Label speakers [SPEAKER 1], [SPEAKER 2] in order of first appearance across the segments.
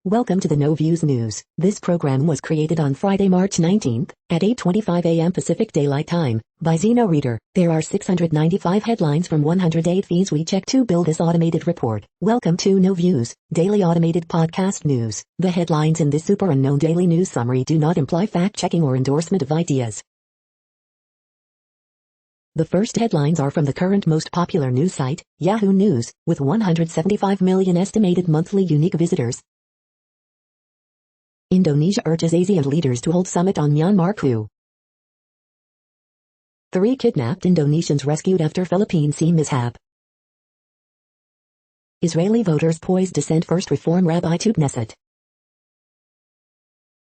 [SPEAKER 1] Welcome to the No Views News. This program was created on Friday, March 19th, at 8:25 a.m. Pacific Daylight Time, by Zeno Reader. There are 695 headlines from 108 feeds we check to build this automated report. Welcome to No Views, daily automated podcast news. The headlines in this super unknown daily news summary do not imply fact-checking or endorsement of ideas. The first headlines are from the current most popular news site, Yahoo News, with 175 million estimated monthly unique visitors. Indonesia urges ASEAN leaders to hold summit on Myanmar coup. 3 kidnapped Indonesians rescued after Philippine sea mishap. Israeli voters poised to send first reform rabbi to Knesset.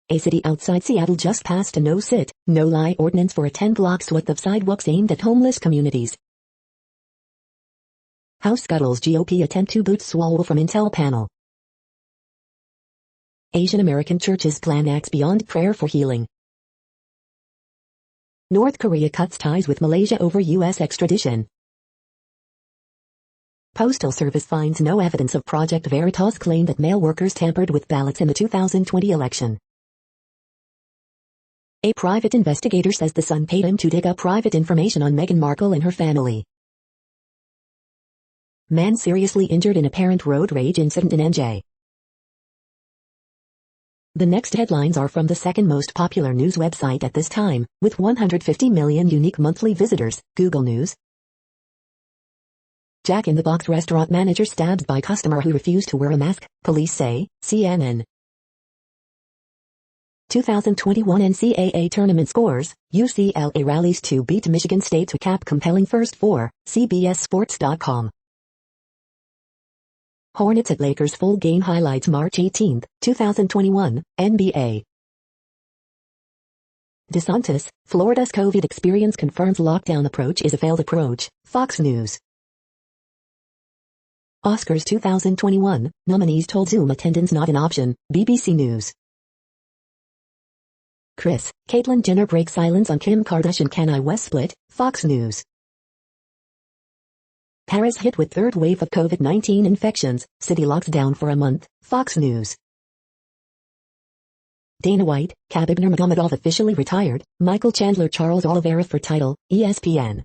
[SPEAKER 1] A city outside Seattle just passed a no-sit, no-lie ordinance for a 10-block swath of sidewalks aimed at homeless communities. House scuttles GOP attempt to boot Swalwell from Intel panel. Asian American churches plan acts beyond prayer for healing. North Korea cuts ties with Malaysia over U.S. extradition. Postal Service finds no evidence of Project Veritas claim that mail workers tampered with ballots in the 2020 election. A private investigator says the Sun paid him to dig up private information on Meghan Markle and her family. Man seriously injured in apparent road rage incident in NJ. The next headlines are from the second most popular news website at this time, with 150 million unique monthly visitors, Google News. Jack in the Box restaurant manager stabbed by customer who refused to wear a mask, police say, CNN. 2021 NCAA tournament scores, UCLA rallies to beat Michigan State to cap compelling first four, CBSSports.com. Hornets at Lakers full game highlights March 18, 2021, NBA. DeSantis, Florida's COVID experience confirms lockdown approach is a failed approach, Fox News. Oscars 2021, nominees told Zoom attendance not an option, BBC News. Caitlyn Jenner breaks silence on Kim Kardashian-Kanye West split, Fox News. Paris hit with third wave of COVID-19 infections, city locks down for a month, Fox News. Dana White, Khabib Nurmagomedov officially retired, Michael Chandler Charles Oliveira for title, ESPN.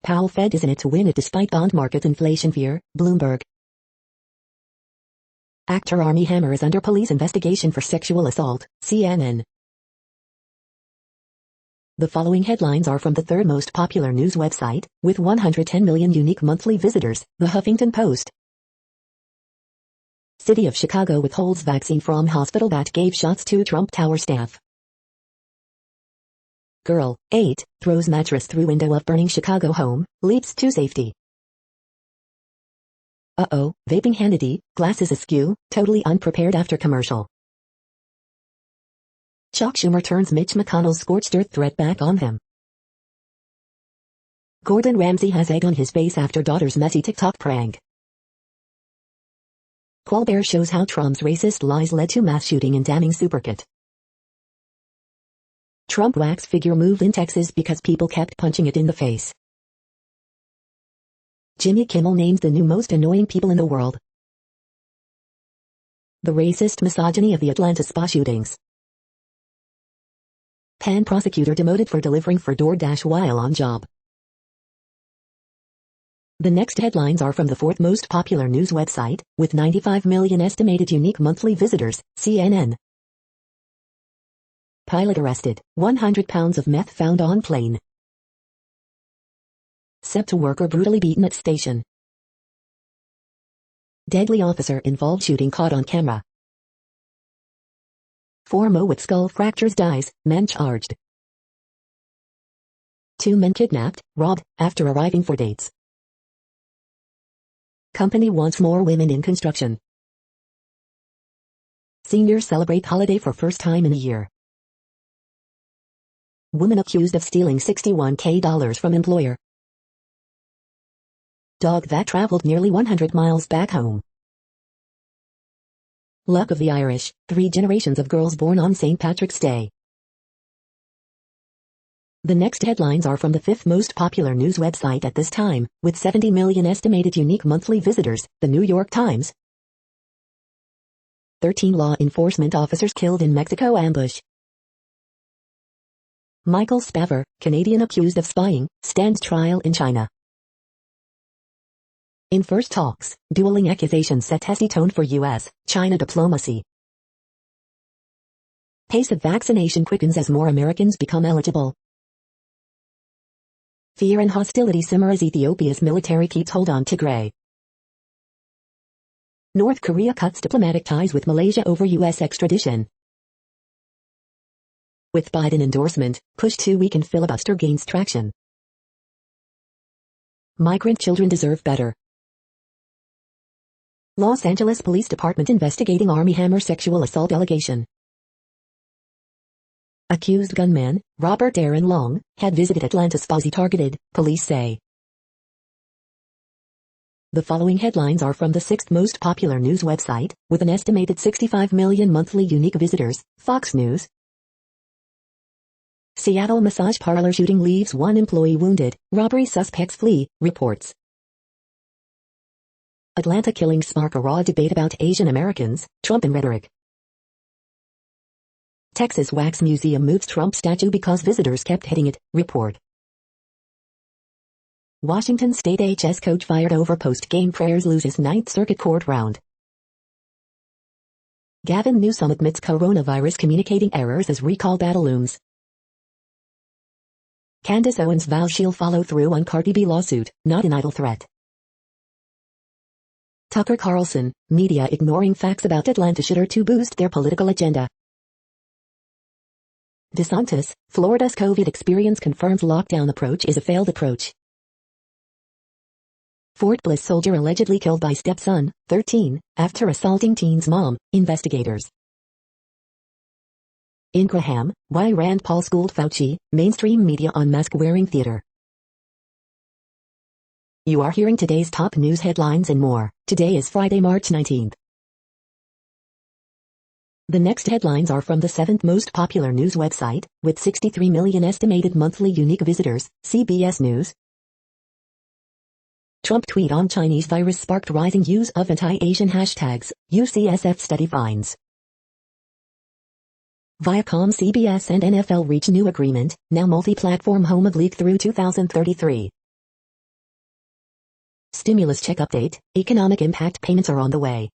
[SPEAKER 1] Powell Fed is in it to win it despite bond market inflation fear, Bloomberg. Actor Armie Hammer is under police investigation for sexual assault, CNN. The following headlines are from the third most popular news website, with 110 million unique monthly visitors, The Huffington Post. City of Chicago withholds vaccine from hospital that gave shots to Trump Tower staff. Girl, 8, throws mattress through window of burning Chicago home, leaps to safety. Uh-oh, vaping Hannity, glasses askew, totally unprepared after commercial. Chuck Schumer turns Mitch McConnell's scorched earth threat back on him. Gordon Ramsay has egg on his face after daughter's messy TikTok prank. Colbert shows how Trump's racist lies led to mass shooting in damning supercut. Trump wax figure moved in Texas because people kept punching it in the face. Jimmy Kimmel names the new most annoying people in the world. The racist misogyny of the Atlanta spa shootings. Penn prosecutor demoted for delivering for DoorDash while on job. The next headlines are from the fourth most popular news website, with 95 million estimated unique monthly visitors, CNN. Pilot arrested, 100 pounds of meth found on plane. SEPTA worker brutally beaten at station. Deadly officer involved shooting caught on camera. 4 Mo with skull fractures dies, men charged. 2 men kidnapped, robbed, after arriving for dates. Company wants more women in construction. Seniors celebrate holiday for first time in a year. Woman accused of stealing $61K from employer. Dog that traveled nearly 100 miles back home. Luck of the Irish, 3 generations of girls born on St. Patrick's Day. The next headlines are from the fifth most popular news website at this time, with 70 million estimated unique monthly visitors, The New York Times. 13 law enforcement officers killed in Mexico ambush. Michael Spavor, Canadian accused of spying, stands trial in China. In first talks, dueling accusations set testy tone for U.S.-China diplomacy. Pace of vaccination quickens as more Americans become eligible. Fear and hostility simmer as Ethiopia's military keeps hold on Tigray. North Korea cuts diplomatic ties with Malaysia over U.S. extradition. With Biden endorsement, push to weaken filibuster gains traction. Migrant children deserve better. Los Angeles Police Department investigating Armie Hammer sexual assault allegation. Accused gunman, Robert Aaron Long, had visited Atlanta spas he targeted, police say. The following headlines are from the 6th most popular news website, with an estimated 65 million monthly unique visitors, Fox News. Seattle massage parlor shooting leaves one employee wounded, robbery suspects flee, reports. Atlanta killings spark a raw debate about Asian Americans, Trump and rhetoric. Texas Wax Museum moves Trump statue because visitors kept hitting it, report. Washington State HS coach fired over post-game prayers loses Ninth Circuit Court round. Gavin Newsom admits coronavirus communicating errors as recall battle looms. Candace Owens vows she'll follow through on Cardi B lawsuit, not an idle threat. Tucker Carlson, media ignoring facts about Atlanta shooter to boost their political agenda. DeSantis, Florida's COVID experience confirms lockdown approach is a failed approach. Fort Bliss soldier allegedly killed by stepson, 13, after assaulting teen's mom, investigators. In Graham, why Rand Paul schooled Fauci, mainstream media on mask-wearing theater. You are hearing today's top news headlines and more. Today is Friday, March 19th. The next headlines are from the 7th most popular news website, with 63 million estimated monthly unique visitors, CBS News. Trump tweet on Chinese virus sparked rising use of anti-Asian hashtags, UCSF study finds. Viacom, CBS and NFL reach new agreement, now multi-platform home of league through 2033. Stimulus check update, economic impact payments are on the way.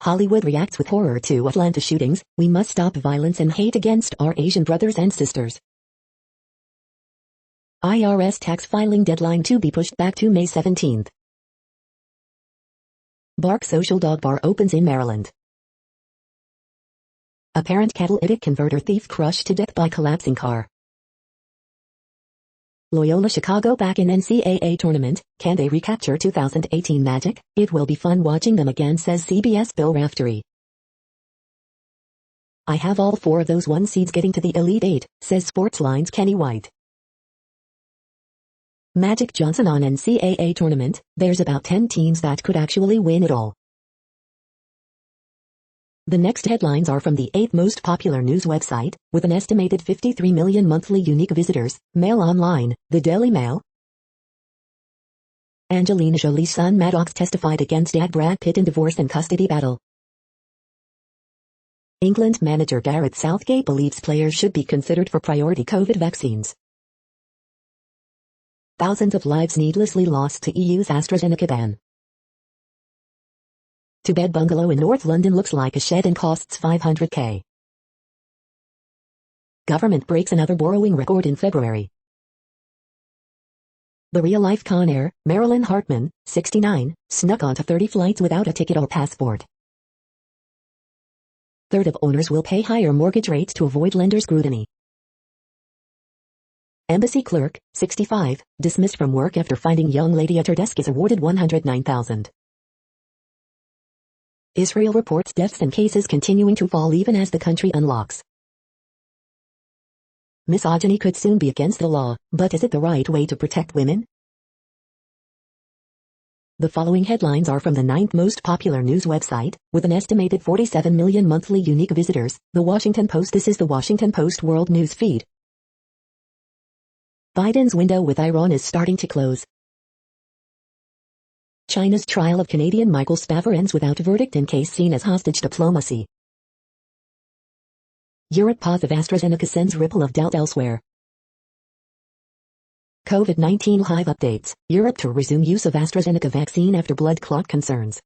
[SPEAKER 1] Hollywood reacts with horror to Atlanta shootings, we must stop violence and hate against our Asian brothers and sisters. IRS tax filing deadline to be pushed back to May 17th. Bark Social Dog Bar opens in Maryland. Apparent catalytic converter thief crushed to death by collapsing car. Loyola Chicago back in NCAA tournament, can they recapture 2018 magic? It will be fun watching them again, says CBS Bill Raftery. I have all 4 of those 1 seeds getting to the Elite 8, says Sportsline's Kenny White. Magic Johnson on NCAA tournament, there's about 10 teams that could actually win it all. The next headlines are from the 8th most popular news website, with an estimated 53 million monthly unique visitors, Mail Online, the Daily Mail. Angelina Jolie's son Maddox testified against dad Brad Pitt in divorce and custody battle. England manager Gareth Southgate believes players should be considered for priority COVID vaccines. Thousands of lives needlessly lost to EU's AstraZeneca ban. Two-bed bungalow in North London looks like a shed and costs $500K. Government breaks another borrowing record in February. The real-life Con Air, Marilyn Hartman, 69, snuck onto 30 flights without a ticket or passport. Third of owners will pay higher mortgage rates to avoid lender scrutiny. Embassy clerk, 65, dismissed from work after finding young lady at her desk is awarded $109,000. Israel reports deaths and cases continuing to fall even as the country unlocks. Misogyny could soon be against the law, but is it the right way to protect women? The following headlines are from the 9th most popular news website, with an estimated 47 million monthly unique visitors, The Washington Post. This is the Washington Post World News Feed. Biden's window with Iran is starting to close. China's trial of Canadian Michael Spavor ends without a verdict in case seen as hostage diplomacy. Europe pause of AstraZeneca sends ripple of doubt elsewhere. COVID-19 live updates. Europe to resume use of AstraZeneca vaccine after blood clot concerns.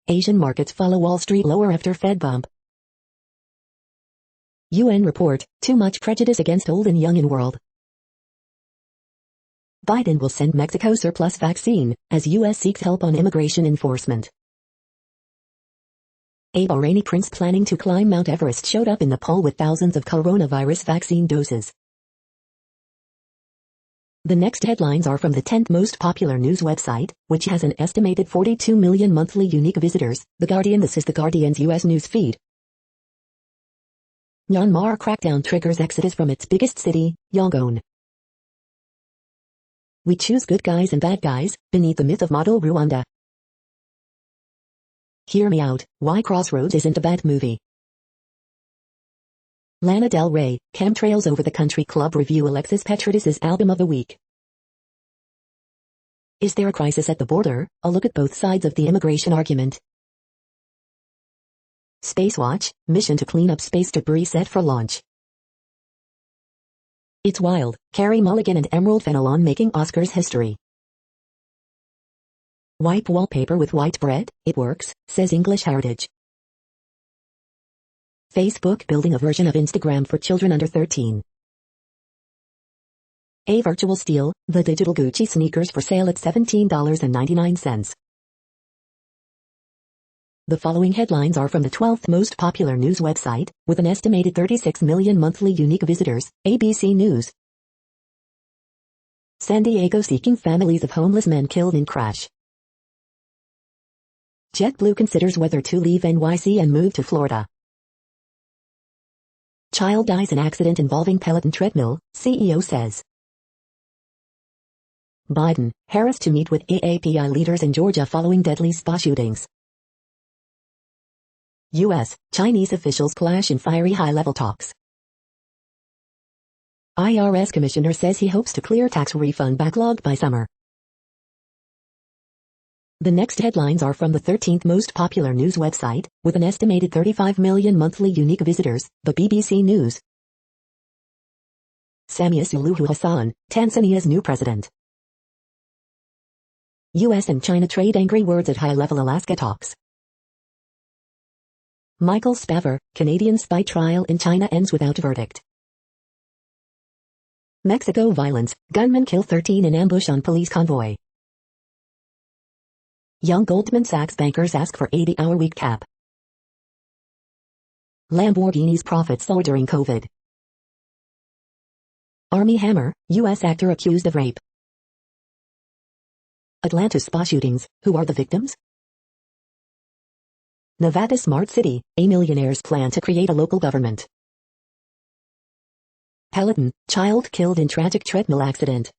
[SPEAKER 1] Asian markets follow Wall Street lower after Fed bump. UN report, too much prejudice against old and young in world. Biden will send Mexico surplus vaccine, as U.S. seeks help on immigration enforcement. A Bahraini prince planning to climb Mount Everest showed up in Nepal with thousands of coronavirus vaccine doses. The next headlines are from the 10th most popular news website, which has an estimated 42 million monthly unique visitors, The Guardian. This is The Guardian's U.S. news feed. Myanmar crackdown triggers exodus from its biggest city, Yangon. We choose good guys and bad guys, beneath the myth of model Rwanda. Hear me out, why Crossroads isn't a bad movie. Lana Del Rey, Chemtrails Over the Country Club review Alexis Petridis' album of the week. Is there a crisis at the border? A look at both sides of the immigration argument. Spacewatch, mission to clean up space debris set for launch. It's wild, Carey Mulligan and Emerald Fenelon making Oscars history. Wipe wallpaper with white bread, it works, says English Heritage. Facebook building a version of Instagram for children under 13. A virtual steal, the digital Gucci sneakers for sale at $17.99. The following headlines are from the 12th most popular news website, with an estimated 36 million monthly unique visitors, ABC News. San Diego seeking families of homeless men killed in crash. JetBlue considers whether to leave NYC and move to Florida. Child dies in accident involving Peloton treadmill, CEO says. Biden, Harris to meet with AAPI leaders in Georgia following deadly spa shootings. U.S., Chinese officials clash in fiery high-level talks. IRS commissioner says he hopes to clear tax refund backlog by summer. The next headlines are from the 13th most popular news website, with an estimated 35 million monthly unique visitors, the BBC News. Samia Suluhu Hassan, Tanzania's new president. U.S. and China trade angry words at high-level Alaska talks. Michael Spavor, Canadian spy trial in China ends without verdict. Mexico violence, gunmen kill 13 in ambush on police convoy. Young Goldman Sachs bankers ask for 80-hour week cap. Lamborghini's profits soar during COVID. Armie Hammer, U.S. actor accused of rape. Atlanta spa shootings, who are the victims? Nevada Smart City, a millionaire's plan to create a local government. Peloton, child killed in tragic treadmill accident.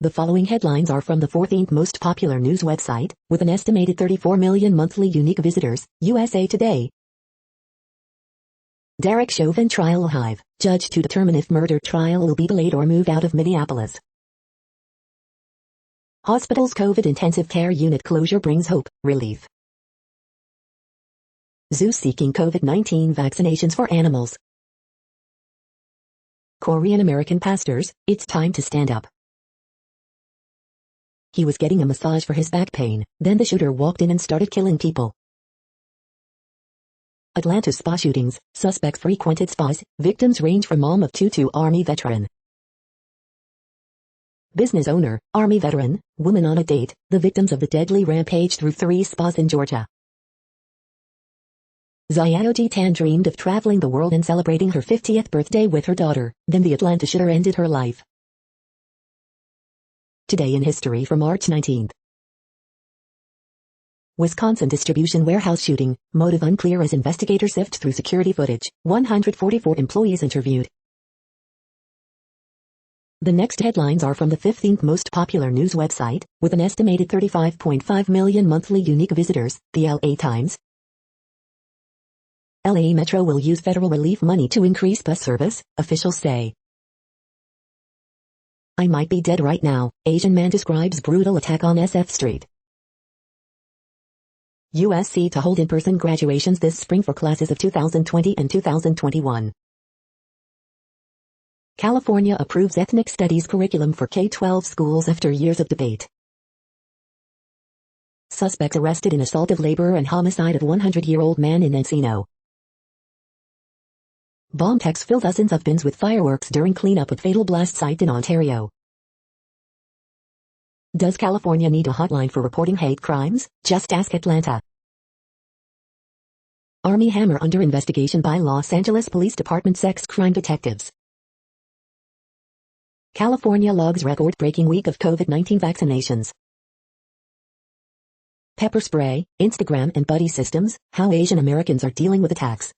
[SPEAKER 1] The following headlines are from the 14th most popular news website, with an estimated 34 million monthly unique visitors, USA Today. Derek Chauvin trial hive, judge to determine if murder trial will be delayed or moved out of Minneapolis. Hospital's COVID intensive care unit closure brings hope, relief. Zoo seeking COVID-19 vaccinations for animals. Korean American pastors, it's time to stand up. He was getting a massage for his back pain, then the shooter walked in and started killing people. Atlanta spa shootings, suspects frequented spas, victims range from mom of two to Army veteran. Business owner, Army veteran, woman on a date, the victims of the deadly rampage through 3 spas in Georgia. Xiaoji Tan dreamed of traveling the world and celebrating her 50th birthday with her daughter, then the Atlanta shooter ended her life. Today in history for March 19th. Wisconsin distribution warehouse shooting, motive unclear as investigators sift through security footage, 144 employees interviewed. The next headlines are from the 15th most popular news website, with an estimated 35.5 million monthly unique visitors, the LA Times. LA Metro will use federal relief money to increase bus service, officials say. I might be dead right now. Asian man describes brutal attack on SF Street. USC to hold in-person graduations this spring for classes of 2020 and 2021. California approves ethnic studies curriculum for K-12 schools after years of debate. Suspect arrested in assault of laborer and homicide of 100-year-old man in Encino. Bomb techs fill dozens of bins with fireworks during cleanup at fatal blast site in Ontario. Does California need a hotline for reporting hate crimes? Just ask Atlanta. Army hammer under investigation by Los Angeles Police Department sex crime detectives. California logs record-breaking week of COVID-19 vaccinations. Pepper spray, Instagram and buddy systems, how Asian Americans are dealing with attacks.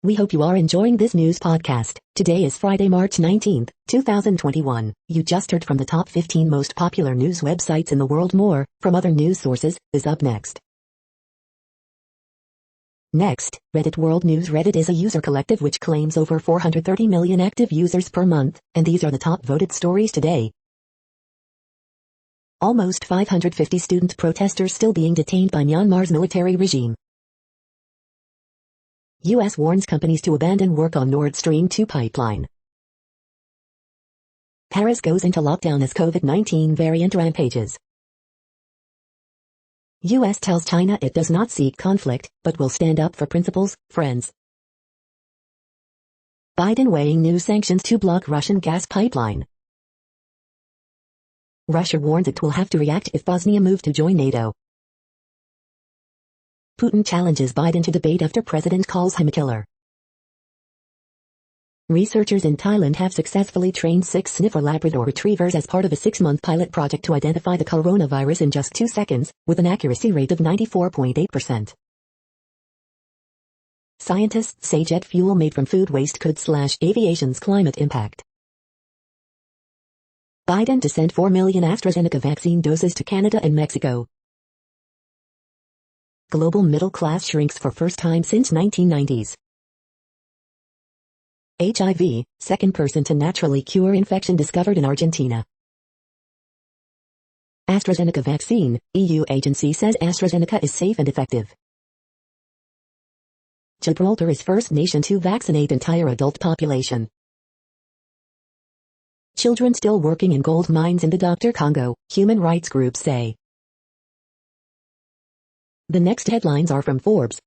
[SPEAKER 1] We hope you are enjoying this news podcast. Today is Friday, March 19th, 2021. You just heard from the top 15 most popular news websites in the world. More, from other news sources, is up next. Next, Reddit World News. Reddit is a user collective which claims over 430 million active users per month, and these are the top voted stories today. Almost 550 student protesters still being detained by Myanmar's military regime. U.S. warns companies to abandon work on Nord Stream 2 pipeline. Paris goes into lockdown as COVID-19 variant rampages. U.S. tells China it does not seek conflict, but will stand up for principles, friends. Biden weighing new sanctions to block Russian gas pipeline. Russia warns it will have to react if Bosnia moves to join NATO. Putin challenges Biden to debate after president calls him a killer. Researchers in Thailand have successfully trained 6 sniffer Labrador retrievers as part of a 6-month pilot project to identify the coronavirus in just 2 seconds, with an accuracy rate of 94.8%. Scientists say jet fuel made from food waste could slash aviation's climate impact. Biden to send 4 million AstraZeneca vaccine doses to Canada and Mexico. Global middle class shrinks for first time since 1990s. HIV, second person to naturally cure infection discovered in Argentina. AstraZeneca vaccine, EU agency says AstraZeneca is safe and effective. Gibraltar is first nation to vaccinate entire adult population. Children still working in gold mines in the Dr. Congo, human rights groups say. The next headlines are from Forbes.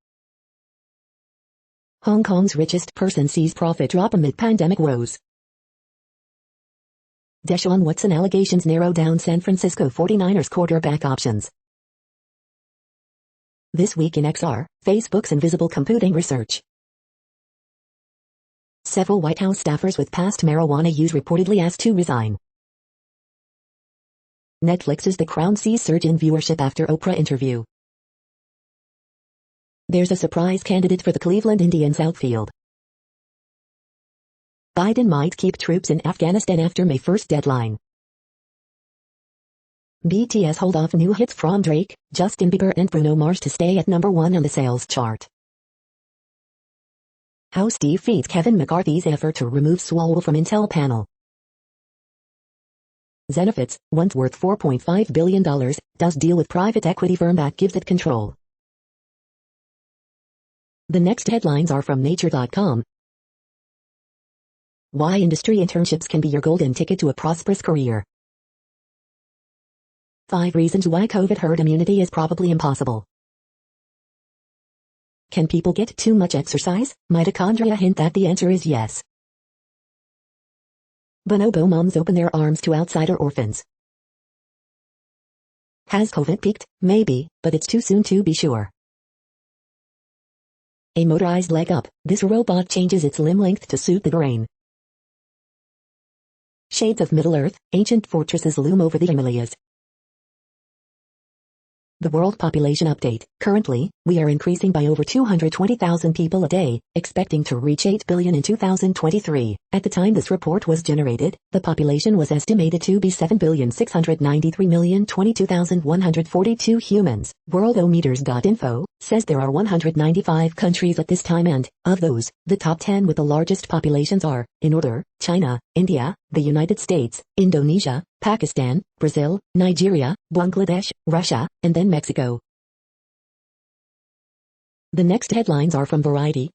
[SPEAKER 1] Hong Kong's richest person sees profit drop amid pandemic woes. Deshaun Watson allegations narrow down San Francisco 49ers quarterback options. This week in XR, Facebook's invisible computing research. Several White House staffers with past marijuana use reportedly asked to resign. Netflix's The Crown sees surge in viewership after Oprah interview. There's a surprise candidate for the Cleveland Indians outfield. Biden might keep troops in Afghanistan after May 1st deadline. BTS hold off new hits from Drake, Justin Bieber and Bruno Mars to stay at number 1 on the sales chart. House defeats Kevin McCarthy's effort to remove Swalwell from Intel panel. Zenefits, once worth $4.5 billion, does deal with private equity firm that gives it control. The next headlines are from Nature.com. Why industry internships can be your golden ticket to a prosperous career. 5 reasons why COVID herd immunity is probably impossible. Can people get too much exercise? Mitochondria hint that the answer is yes. Bonobo moms open their arms to outsider orphans. Has COVID peaked? Maybe, but it's too soon to be sure. A motorized leg up, this robot changes its limb length to suit the grain. Shades of Middle-earth, ancient fortresses loom over the Himalayas. The World Population Update. Currently, we are increasing by over 220,000 people a day, expecting to reach 8 billion in 2023. At the time this report was generated, the population was estimated to be 7,693,022,142 humans. Worldometers.info, says there are 195 countries at this time and, of those, the top 10 with the largest populations are, in order, China, India, the United States, Indonesia, Pakistan, Brazil, Nigeria, Bangladesh, Russia, and then Mexico. The next headlines are from Variety.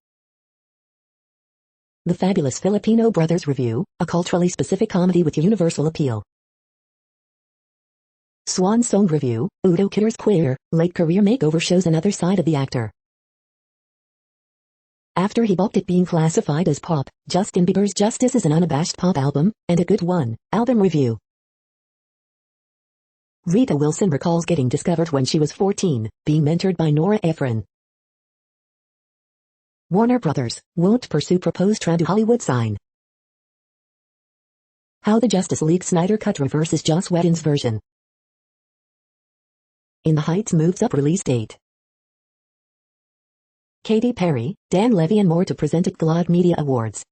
[SPEAKER 1] The Fabulous Filipino Brothers Review, a culturally specific comedy with universal appeal. Swan Song Review, Udo Kitter's queer, late career makeover shows another side of the actor. After he balked at being classified as pop, Justin Bieber's Justice is an unabashed pop album, and a good one. Album Review. Rita Wilson recalls getting discovered when she was 14, being mentored by Nora Ephron. Warner Brothers won't pursue proposed trend to Hollywood sign. How the Justice League Snyder Cut reverses Joss Whedon's version. In the Heights moves up release date. Katy Perry, Dan Levy and more to present at GLAAD Media Awards.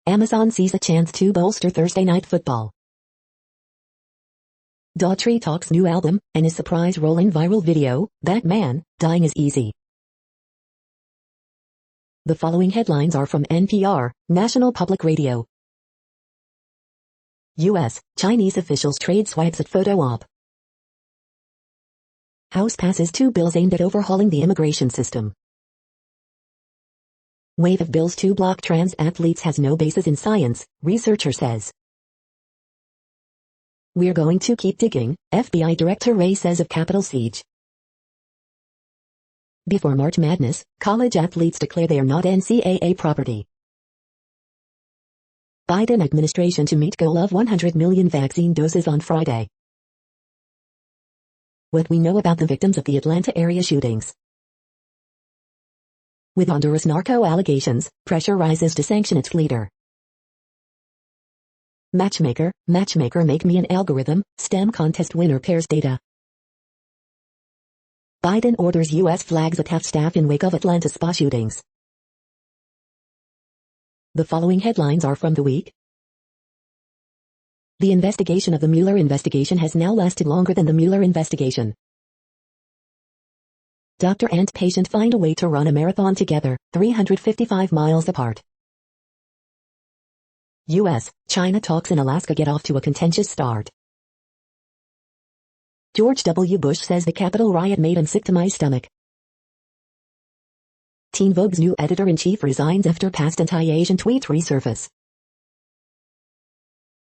[SPEAKER 1] Amazon sees a chance to bolster Thursday Night Football. Daughtry talks new album, and his surprise rolling viral video, That Man, Dying is Easy. The following headlines are from NPR, National Public Radio. U.S., Chinese officials trade swipes at photo op. House passes 2 bills aimed at overhauling the immigration system. Wave of bills to block trans athletes has no basis in science, researcher says. We're going to keep digging, FBI Director Wray says of Capitol siege. Before March Madness, college athletes declare they are not NCAA property. Biden administration to meet goal of 100 million vaccine doses on Friday. What we know about the victims of the Atlanta area shootings. With Honduras narco allegations, pressure rises to sanction its leader. Matchmaker make me an algorithm, STEM contest winner pairs data. Biden orders U.S. flags at half staff in wake of Atlanta spa shootings. The following headlines are from The Week. The investigation of the Mueller investigation has now lasted longer than the Mueller investigation. Doctor and patient find a way to run a marathon together, 355 miles apart. U.S., China talks in Alaska get off to a contentious start. George W. Bush says the Capitol riot made him sick to my stomach. Teen Vogue's new editor-in-chief resigns after past anti-Asian tweets resurface.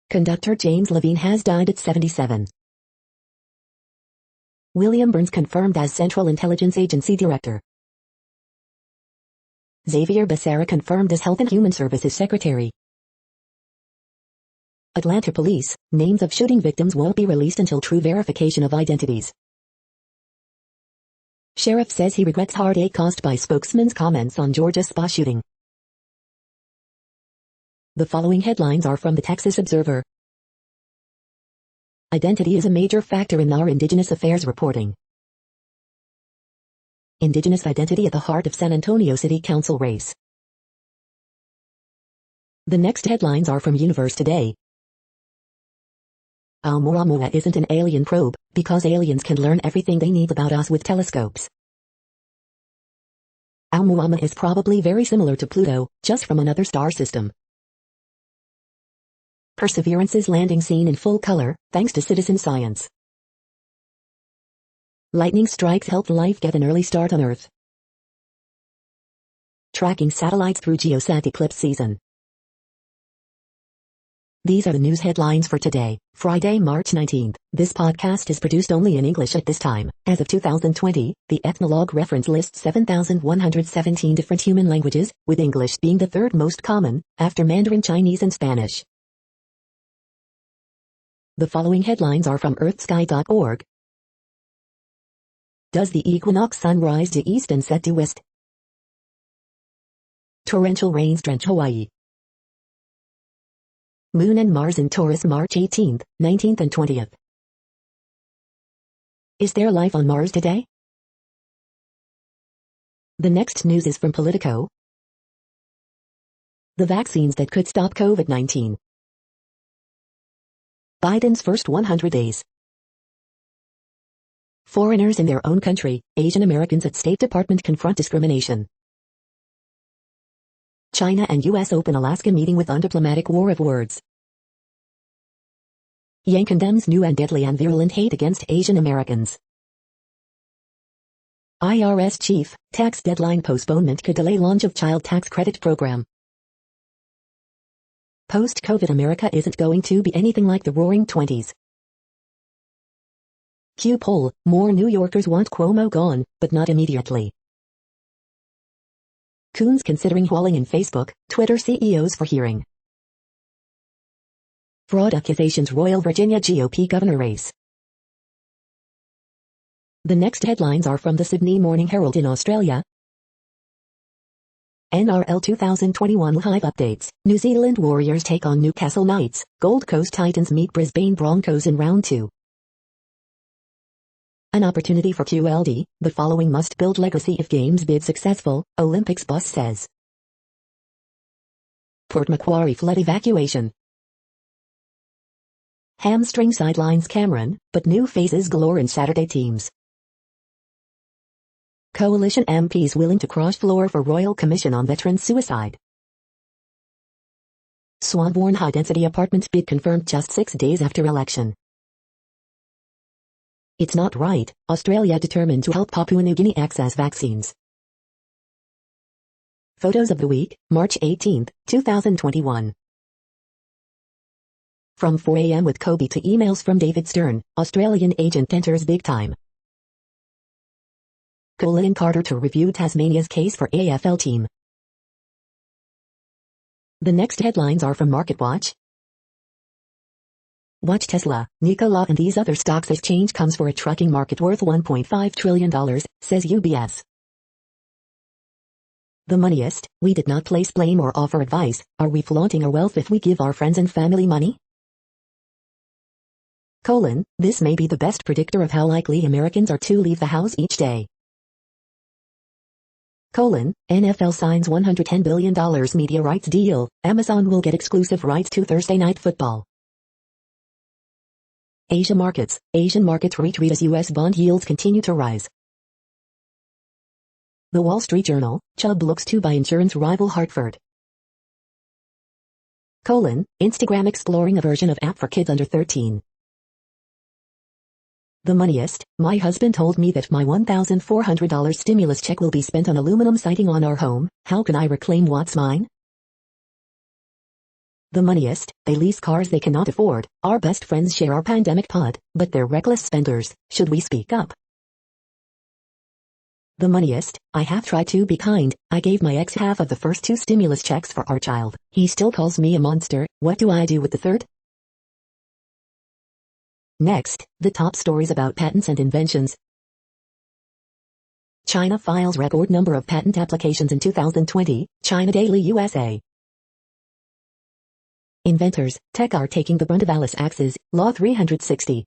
[SPEAKER 1] Conductor James Levine has died at 77. William Burns confirmed as Central Intelligence Agency Director. Xavier Becerra confirmed as Health and Human Services Secretary. Atlanta police, names of shooting victims won't be released until true verification of identities. Sheriff says he regrets heartache caused by spokesman's comments on Georgia spa shooting. The following headlines are from the Texas Observer. Identity is a major factor in our Indigenous Affairs reporting. Indigenous identity at the heart of San Antonio City Council race. The next headlines are from Universe Today. Oumuamua isn't an alien probe, because aliens can learn everything they need about us with telescopes. Oumuamua is probably very similar to Pluto, just from another star system. Perseverance's landing seen in full color, thanks to citizen science. Lightning strikes helped life get an early start on Earth. Tracking satellites through Geosat eclipse season. These are the news headlines for today, Friday, March 19th. This podcast is produced only in English at this time. As of 2020, the Ethnologue reference lists 7,117 different human languages, with English being the third most common, after Mandarin Chinese and Spanish. The following headlines are from earthsky.org. Does the equinox sun rise to east and set to west? Torrential rains drench Hawaii. Moon and Mars in Taurus March 18th, 19th and 20th. Is there life on Mars today? The next news is from Politico. The vaccines that could stop COVID-19. Biden's first 100 days. Foreigners in their own country, Asian Americans at State Department confront discrimination. China and U.S. open Alaska meeting with undiplomatic war of words. Yang condemns new and deadly and virulent hate against Asian Americans. IRS chief, tax deadline postponement could delay launch of child tax credit program. Post-COVID America isn't going to be anything like the Roaring '20s. Q poll, more New Yorkers want Cuomo gone, but not immediately. Coons considering hauling in Facebook, Twitter CEOs for hearing. Fraud accusations Royal Virginia GOP governor race. The next headlines are from the Sydney Morning Herald in Australia. NRL 2021 live updates. New Zealand Warriors take on Newcastle Knights. Gold Coast Titans meet Brisbane Broncos in round 2. An opportunity for QLD, the following must build legacy if games bid successful, Olympics boss says. Port Macquarie flood evacuation. Hamstring sidelines Cameron, but new faces galore in Saturday teams. Coalition MPs willing to cross floor for Royal Commission on Veteran Suicide. Swanbourne high-density apartments bid confirmed just 6 days after election. It's not right, Australia determined to help Papua New Guinea access vaccines. Photos of the week, March 18, 2021. From 4 a.m. with Kobe to emails from David Stern, Australian agent enters big time. Colin Carter to review Tasmania's case for AFL team. The next headlines are from MarketWatch. Watch Tesla, Nikola and these other stocks as change comes for a trucking market worth $1.5 trillion, says UBS. The moneyest, we did not place blame or offer advice, are we flaunting our wealth if we give our friends and family money? This may be the best predictor of how likely Americans are to leave the house each day. NFL signs $110 billion media rights deal, Amazon will get exclusive rights to Thursday Night Football. Asian markets retreat as U.S. bond yields continue to rise. The Wall Street Journal, Chubb looks to buy insurance rival Hartford. Instagram exploring a version of app for kids under 13. The moneyest, my husband told me that my $1,400 stimulus check will be spent on aluminum siding on our home, how can I reclaim what's mine? The moneyest, they lease cars they cannot afford, our best friends share our pandemic pod, but they're reckless spenders, should we speak up? The moneyest, I have tried to be kind, I gave my ex half of the first 2 stimulus checks for our child, he still calls me a monster, what do I do with the third? Next, the top stories about patents and inventions. China files record number of patent applications in 2020, China Daily USA. Inventors, tech are taking the brunt of Alice Axe's Law 360.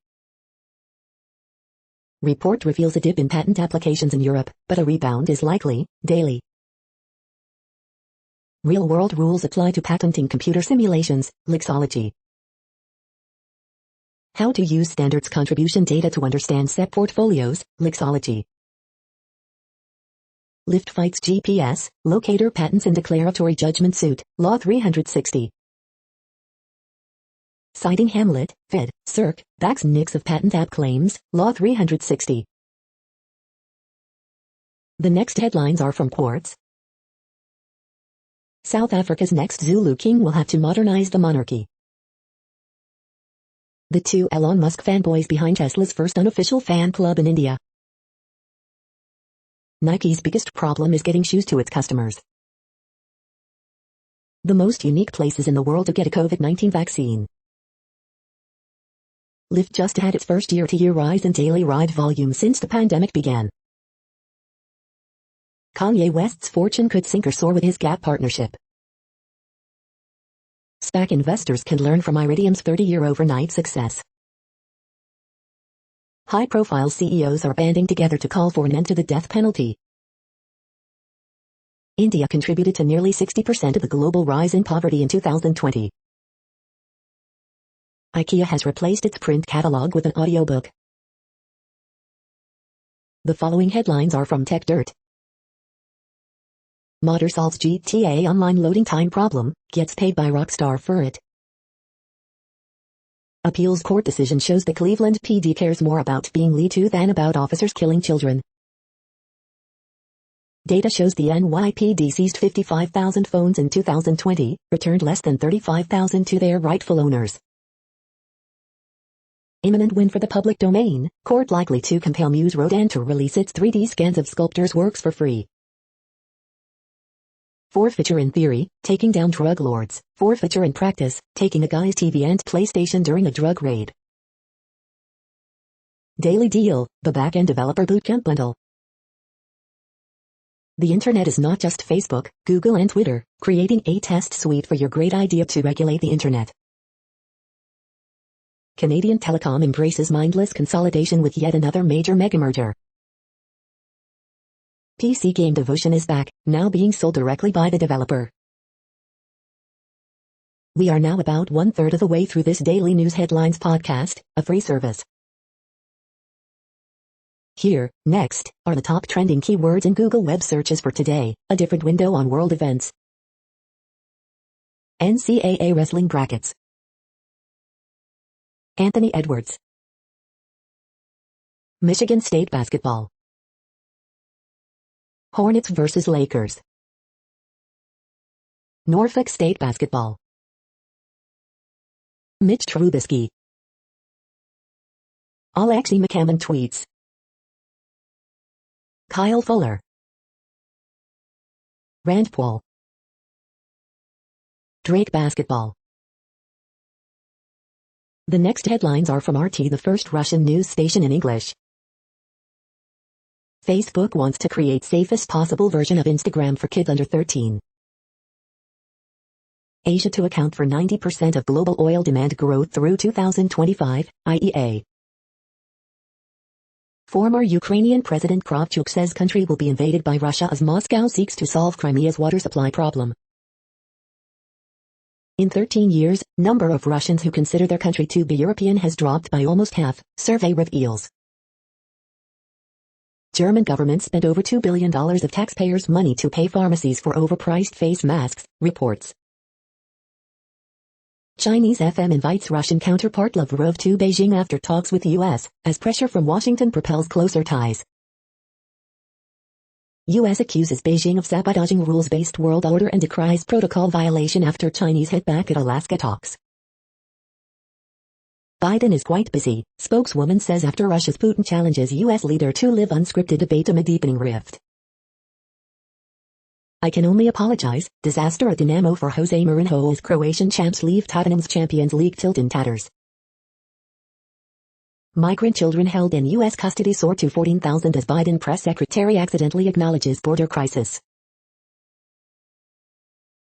[SPEAKER 1] Report reveals a dip in patent applications in Europe, but a rebound is likely, Daily. Real-world rules apply to patenting computer simulations, Lexology. How to use standards contribution data to understand SEP portfolios, Lexology. Lyft fights GPS, locator patents in declaratory judgment suit, Law 360. Citing Hamlet, Fed, Circ, backs nix of patent app claims, Law 360. The next headlines are from Quartz. South Africa's next Zulu king will have to modernize the monarchy. The 2 Elon Musk fanboys behind Tesla's first unofficial fan club in India. Nike's biggest problem is getting shoes to its customers. The most unique places in the world to get a COVID-19 vaccine. Lyft just had its first year-to-year rise in daily ride volume since the pandemic began. Kanye West's fortune could sink or soar with his Gap partnership. SPAC investors can learn from Iridium's 30-year overnight success. High-profile CEOs are banding together to call for an end to the death penalty. India contributed to nearly 60% of the global rise in poverty in 2020. IKEA has replaced its print catalog with an audiobook. The following headlines are from Tech Dirt. Modder solves GTA online loading time problem, gets paid by Rockstar for it. Appeals court decision shows the Cleveland PD cares more about being Lee 2 than about officers killing children. Data shows the NYPD seized 55,000 phones in 2020, returned less than 35,000 to their rightful owners. Imminent win for the public domain, court likely to compel Muse Rodin to release its 3D scans of sculptors' works for free. Forfeiture in theory, taking down drug lords. Forfeiture in practice, taking a guy's TV and PlayStation during a drug raid. Daily Deal, the back-end developer bootcamp bundle. The internet is not just Facebook, Google and Twitter, creating a test suite for your great idea to regulate the internet. Canadian Telecom embraces mindless consolidation with yet another major mega-merger. PC game Devotion is back, now being sold directly by the developer. We are now about 1/3 of the way through this daily news headlines podcast, a free service. Here, next, are the top trending keywords in Google web searches for today, a different window on world events. NCAA wrestling brackets. Anthony Edwards. Michigan State basketball. Hornets vs. Lakers. Norfolk State basketball. Mitch Trubisky. Alexei McCammon tweets. Kyle Fuller. Rand Paul. Drake basketball. The next headlines are from RT, the first Russian news station in English. Facebook wants to create safest possible version of Instagram for kids under 13. Asia to account for 90% of global oil demand growth through 2025, IEA. Former Ukrainian President Kravchuk says country will be invaded by Russia as Moscow seeks to solve Crimea's water supply problem. In 13 years, number of Russians who consider their country to be European has dropped by almost half, survey reveals. German government spent over $2 billion of taxpayers' money to pay pharmacies for overpriced face masks, reports. Chinese FM invites Russian counterpart Lavrov to Beijing after talks with U.S., as pressure from Washington propels closer ties. U.S. accuses Beijing of sabotaging rules-based world order and decries protocol violation after Chinese hit back at Alaska talks. Biden is quite busy, spokeswoman says after Russia's Putin challenges U.S. leader to live unscripted debate amid deepening rift. I can only apologize, disaster at Dinamo for Jose Mourinho as Croatian champs leave Tottenham's Champions League tilt in tatters. Migrant children held in U.S. custody soar to 14,000 as Biden press secretary accidentally acknowledges border crisis.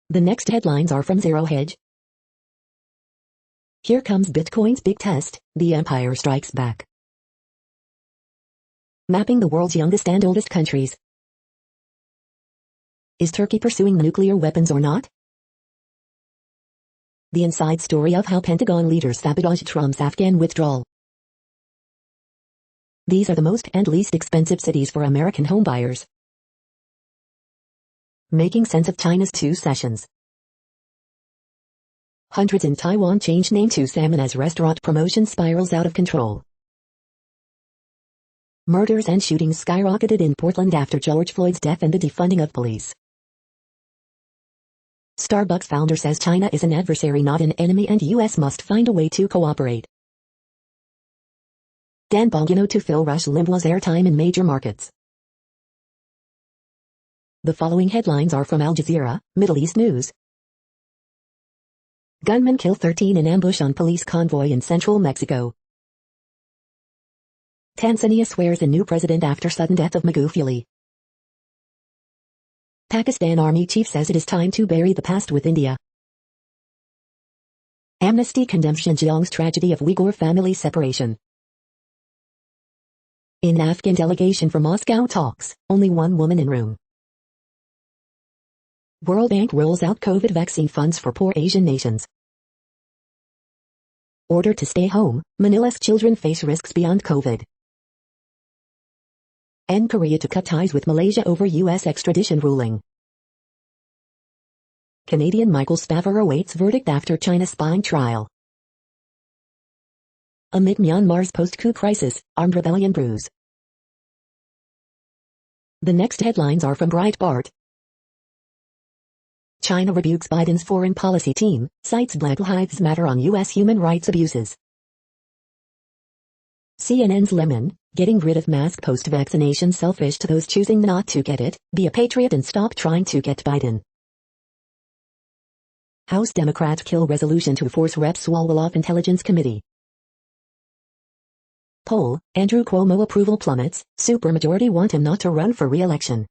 [SPEAKER 1] The next headlines are from Zero Hedge. Here comes Bitcoin's big test, the empire strikes back. Mapping the world's youngest and oldest countries. Is Turkey pursuing nuclear weapons or not? The inside story of how Pentagon leaders sabotaged Trump's Afghan withdrawal. These are the most and least expensive cities for American homebuyers. Making sense of China's 2 sessions. Hundreds in Taiwan change name to salmon as restaurant promotion spirals out of control. Murders and shootings skyrocketed in Portland after George Floyd's death and the defunding of police. Starbucks founder says China is an adversary not an enemy and U.S. must find a way to cooperate. Dan Bongino to fill Rush Limbaugh's airtime in major markets. The following headlines are from Al Jazeera, Middle East News. Gunmen kill 13 in ambush on police convoy in central Mexico. Tanzania swears in new president after sudden death of Magufuli. Pakistan Army chief says it is time to bury the past with India. Amnesty condemns Xinjiang's tragedy of Uyghur family separation. In Afghan delegation for Moscow talks, only one woman in room. World Bank rolls out COVID vaccine funds for poor Asian nations. Order to stay home, Manila's children face risks beyond COVID. and Korea to cut ties with Malaysia over U.S. extradition ruling. Canadian Michael Spavor awaits verdict after China spying trial. Amid Myanmar's post-coup crisis, armed rebellion brews. The next headlines are from Breitbart. China rebukes Biden's foreign policy team, cites Black Lives Matter on U.S. human rights abuses. CNN's Lemon, getting rid of mask post-vaccination selfish to those choosing not to get it, be a patriot and stop trying to get Biden. House Democrats kill resolution to force Rep. Swalwell off Intelligence Committee. Poll, Andrew Cuomo approval plummets, supermajority want him not to run for re-election.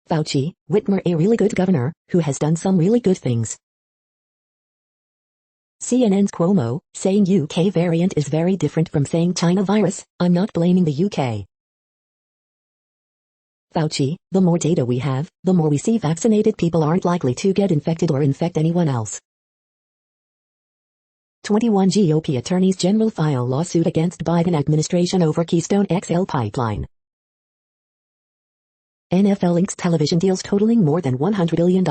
[SPEAKER 1] Fauci, Whitmer a really good governor, who has done some really good things. CNN's Cuomo, saying UK variant is very different from saying China virus, I'm not blaming the UK. Fauci, the more data we have, the more we see vaccinated people aren't likely to get infected or infect anyone else. 21 GOP attorneys general file lawsuit against Biden administration over Keystone XL pipeline. NFL links television deals totaling more than $100 billion.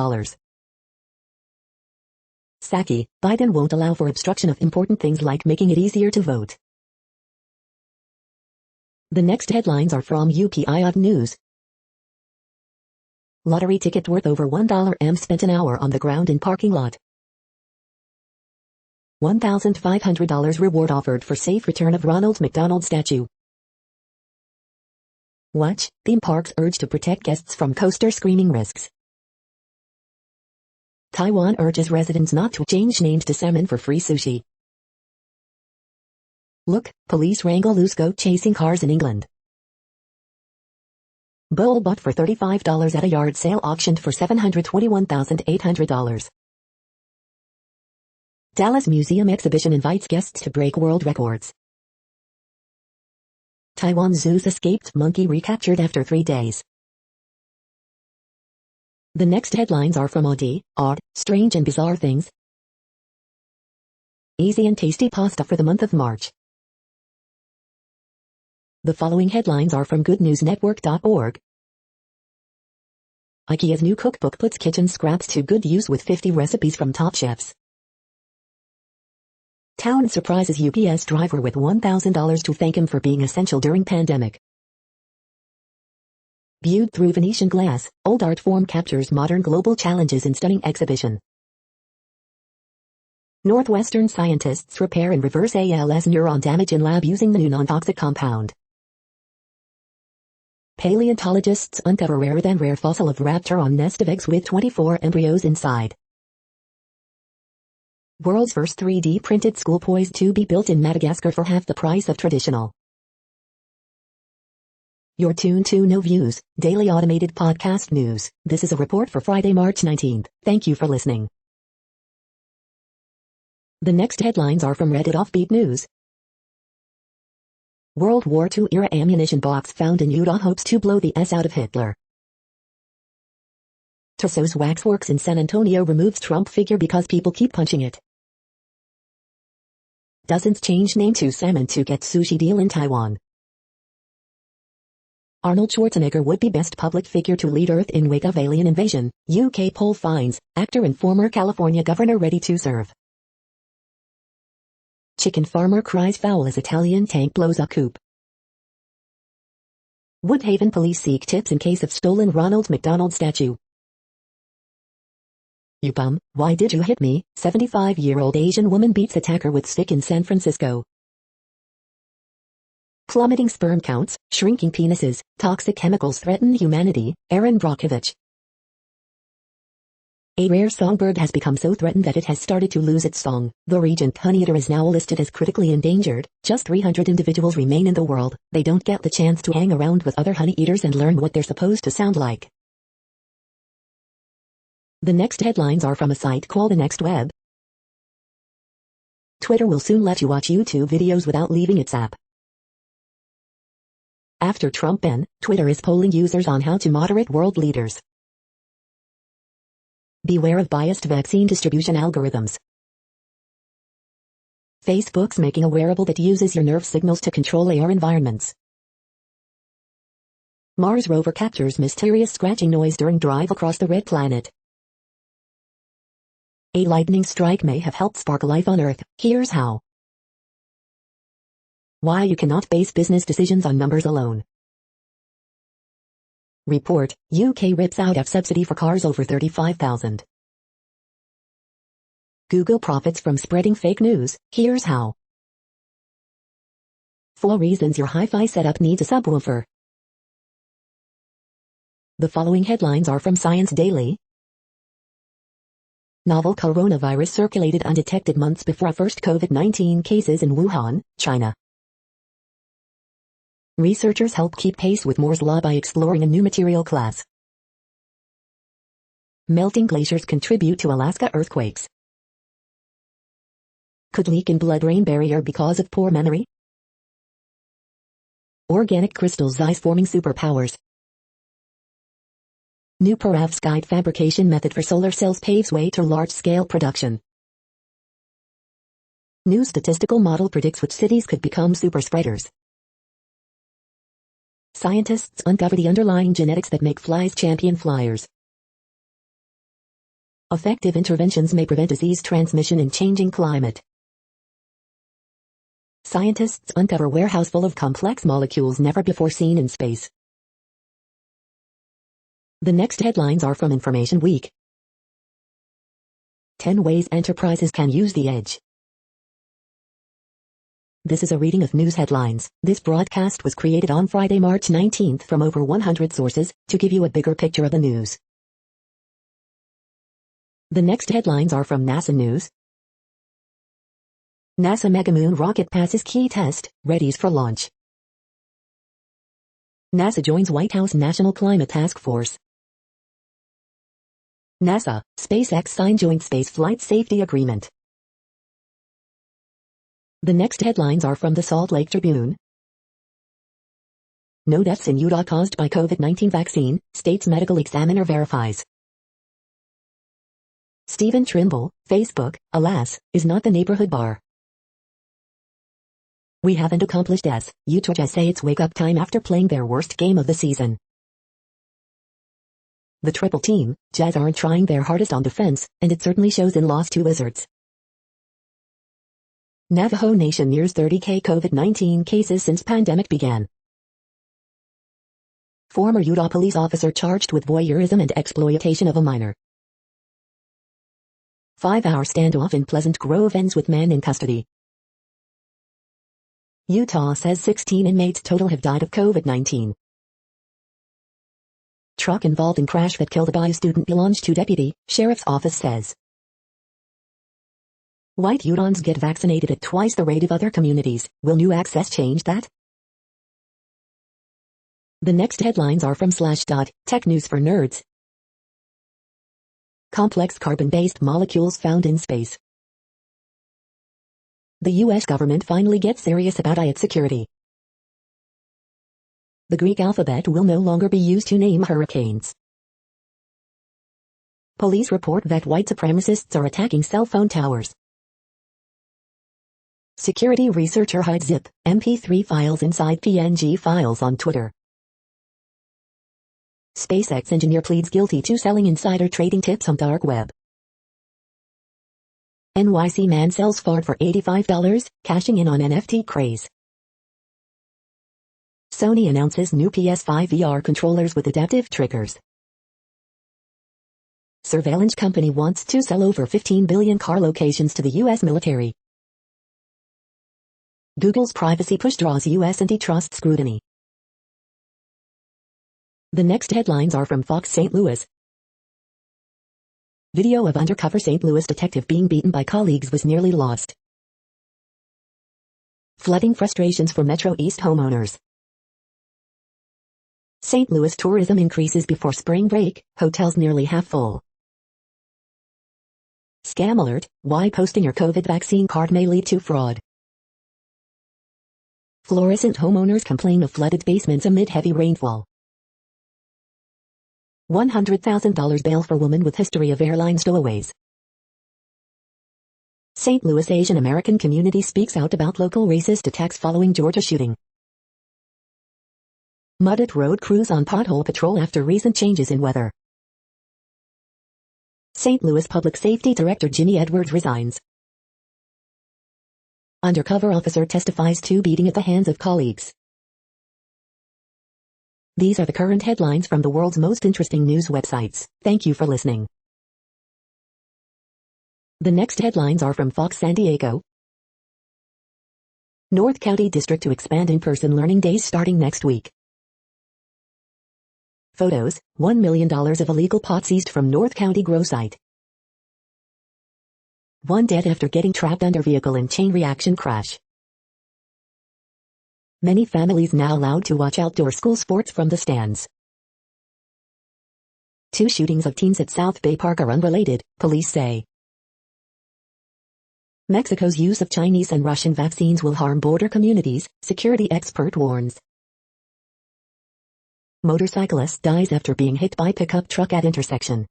[SPEAKER 1] Psaki, Biden won't allow for obstruction of important things like making it easier to vote. The next headlines are from UPI News. Lottery ticket worth over $1 spent an hour on the ground in parking lot. $1,500 reward offered for safe return of Ronald McDonald statue. Watch, theme parks urge to protect guests from coaster screaming risks. Taiwan urges residents not to change names to salmon for free sushi. Look, police wrangle loose goat chasing cars in England. Bull bought for $35 at a yard sale auctioned for $721,800. Dallas Museum exhibition invites guests to break world records. Taiwan zoo's escaped monkey recaptured after 3 days. The next headlines are from Odd, Strange and Bizarre Things. Easy and tasty pasta for the month of March. The following headlines are from goodnewsnetwork.org. IKEA's new cookbook puts kitchen scraps to good use with 50 recipes from top chefs. Town surprises UPS driver with $1,000 to thank him for being essential during pandemic. Viewed through Venetian glass, old art form captures modern global challenges in stunning exhibition. Northwestern scientists repair and reverse ALS neuron damage in lab using the new non-toxic compound. Paleontologists uncover rarer-than-rare fossil of raptor on nest of eggs with 24 embryos inside. World's first 3D printed school poised to be built in Madagascar for half the price of traditional. You're tuned to No Views, daily automated podcast news. This is a report for Friday, March 19th. Thank you for listening. The next headlines are from Reddit Offbeat News. World War II era ammunition box found in Utah hopes to blow the S out of Hitler. Tusso's Waxworks in San Antonio removes Trump figure because people keep punching it. Dozens change name to salmon to get sushi deal in Taiwan. Arnold Schwarzenegger would be best public figure to lead Earth in wake of alien invasion. UK poll finds actor and former California governor ready to serve. Chicken farmer cries foul as Italian tank blows up coop. Woodhaven police seek tips in case of stolen Ronald McDonald statue. You bum, why did you hit me? 75-year-old Asian woman beats attacker with stick in San Francisco. Plummeting sperm counts, shrinking penises, toxic chemicals threaten humanity. Aaron Brockovich. A rare songbird has become so threatened that it has started to lose its song. The regent honeyeater is now listed as critically endangered. Just 300 individuals remain in the world. They don't get the chance to hang around with other honeyeaters and learn what they're supposed to sound like. The next headlines are from a site called The Next Web. Twitter will soon let you watch YouTube videos without leaving its app. After Trump ban, Twitter is polling users on how to moderate world leaders. Beware of biased vaccine distribution algorithms. Facebook's making a wearable that uses your nerve signals to control AR environments. Mars rover captures mysterious scratching noise during drive across the red planet. A lightning strike may have helped spark life on Earth. Here's how. Why you cannot base business decisions on numbers alone. Report, UK rips out of subsidy for cars over 35,000. Google profits from spreading fake news. Here's how. 4 reasons your hi-fi setup needs a subwoofer. The following headlines are from Science Daily. Novel coronavirus circulated undetected months before first COVID-19 cases in Wuhan, China. Researchers help keep pace with Moore's law by exploring a new material class. Melting glaciers contribute to Alaska earthquakes. Could leak in blood-brain barrier because of poor memory? Organic crystals ice-forming superpowers. New perovskite fabrication method for solar cells paves way to large-scale production. New statistical model predicts which cities could become superspreaders. Scientists uncover the underlying genetics that make flies champion flyers. Effective interventions may prevent disease transmission in changing climate. Scientists uncover warehouse full of complex molecules never before seen in space. The next headlines are from Information Week. 10 ways enterprises can use the edge. This is a reading of news headlines. This broadcast was created on Friday, March 19th from over 100 sources to give you a bigger picture of the news. The next headlines are from NASA News. NASA Megamoon rocket passes key test, readies for launch. NASA joins White House National Climate Task Force. NASA, SpaceX sign joint space flight safety agreement. The next headlines are from the Salt Lake Tribune. No deaths in Utah caused by COVID-19 vaccine, state's medical examiner verifies. Stephen Trimble, Facebook, alas, is not the neighborhood bar. We haven't accomplished as, Utah Jazz say it's wake-up time after playing their worst game of the season. The triple team, Jazz aren't trying their hardest on defense, and it certainly shows in loss to Wizards. Navajo Nation nears 30,000 COVID-19 cases since pandemic began. Former Utah police officer charged with voyeurism and exploitation of a minor. 5-hour standoff in Pleasant Grove ends with man in custody. Utah says 16 inmates total have died of COVID-19. Truck involved in crash that killed a bio student belongs to deputy, sheriff's office says. White Utahns get vaccinated at twice the rate of other communities. Will new access change that? The next headlines are from Slashdot, tech news for nerds. Complex carbon-based molecules found in space. The U.S. government finally gets serious about its security. The Greek alphabet will no longer be used to name hurricanes. Police report that white supremacists are attacking cell phone towers. Security researcher hides zip.mp4 files inside PNG files on Twitter. SpaceX engineer pleads guilty to selling insider trading tips on dark web. NYC man sells fart for $85, cashing in on NFT craze. Sony announces new PS5 VR controllers with adaptive triggers. Surveillance company wants to sell over 15 billion car locations to the U.S. military. Google's privacy push draws U.S. antitrust scrutiny. The next headlines are from Fox St. Louis. Video of undercover St. Louis detective being beaten by colleagues was nearly lost. Flooding frustrations for Metro East homeowners. St. Louis tourism increases before spring break, hotels nearly half full. Scam alert, why posting your COVID vaccine card may lead to fraud. Fluorescent homeowners complain of flooded basements amid heavy rainfall. $100,000 bail for woman with history of airline stowaways. St. Louis Asian American community speaks out about local racist attacks following Georgia shooting. Mudded road crews on pothole patrol after recent changes in weather. St. Louis Public Safety Director Jimmy Edwards resigns. Undercover officer testifies to beating at the hands of colleagues. These are the current headlines from the world's most interesting news websites. Thank you for listening. The next headlines are from Fox San Diego. North County District to expand in-person learning days starting next week. Photos, $1 million of illegal pot seized from North County grow site. One dead after getting trapped under vehicle in chain reaction crash. Many families now allowed to watch outdoor school sports from the stands. 2 shootings of teens at South Bay Park are unrelated, police say. Mexico's use of Chinese and Russian vaccines will harm border communities, security expert warns. Motorcyclist dies after being hit by pickup truck at intersection.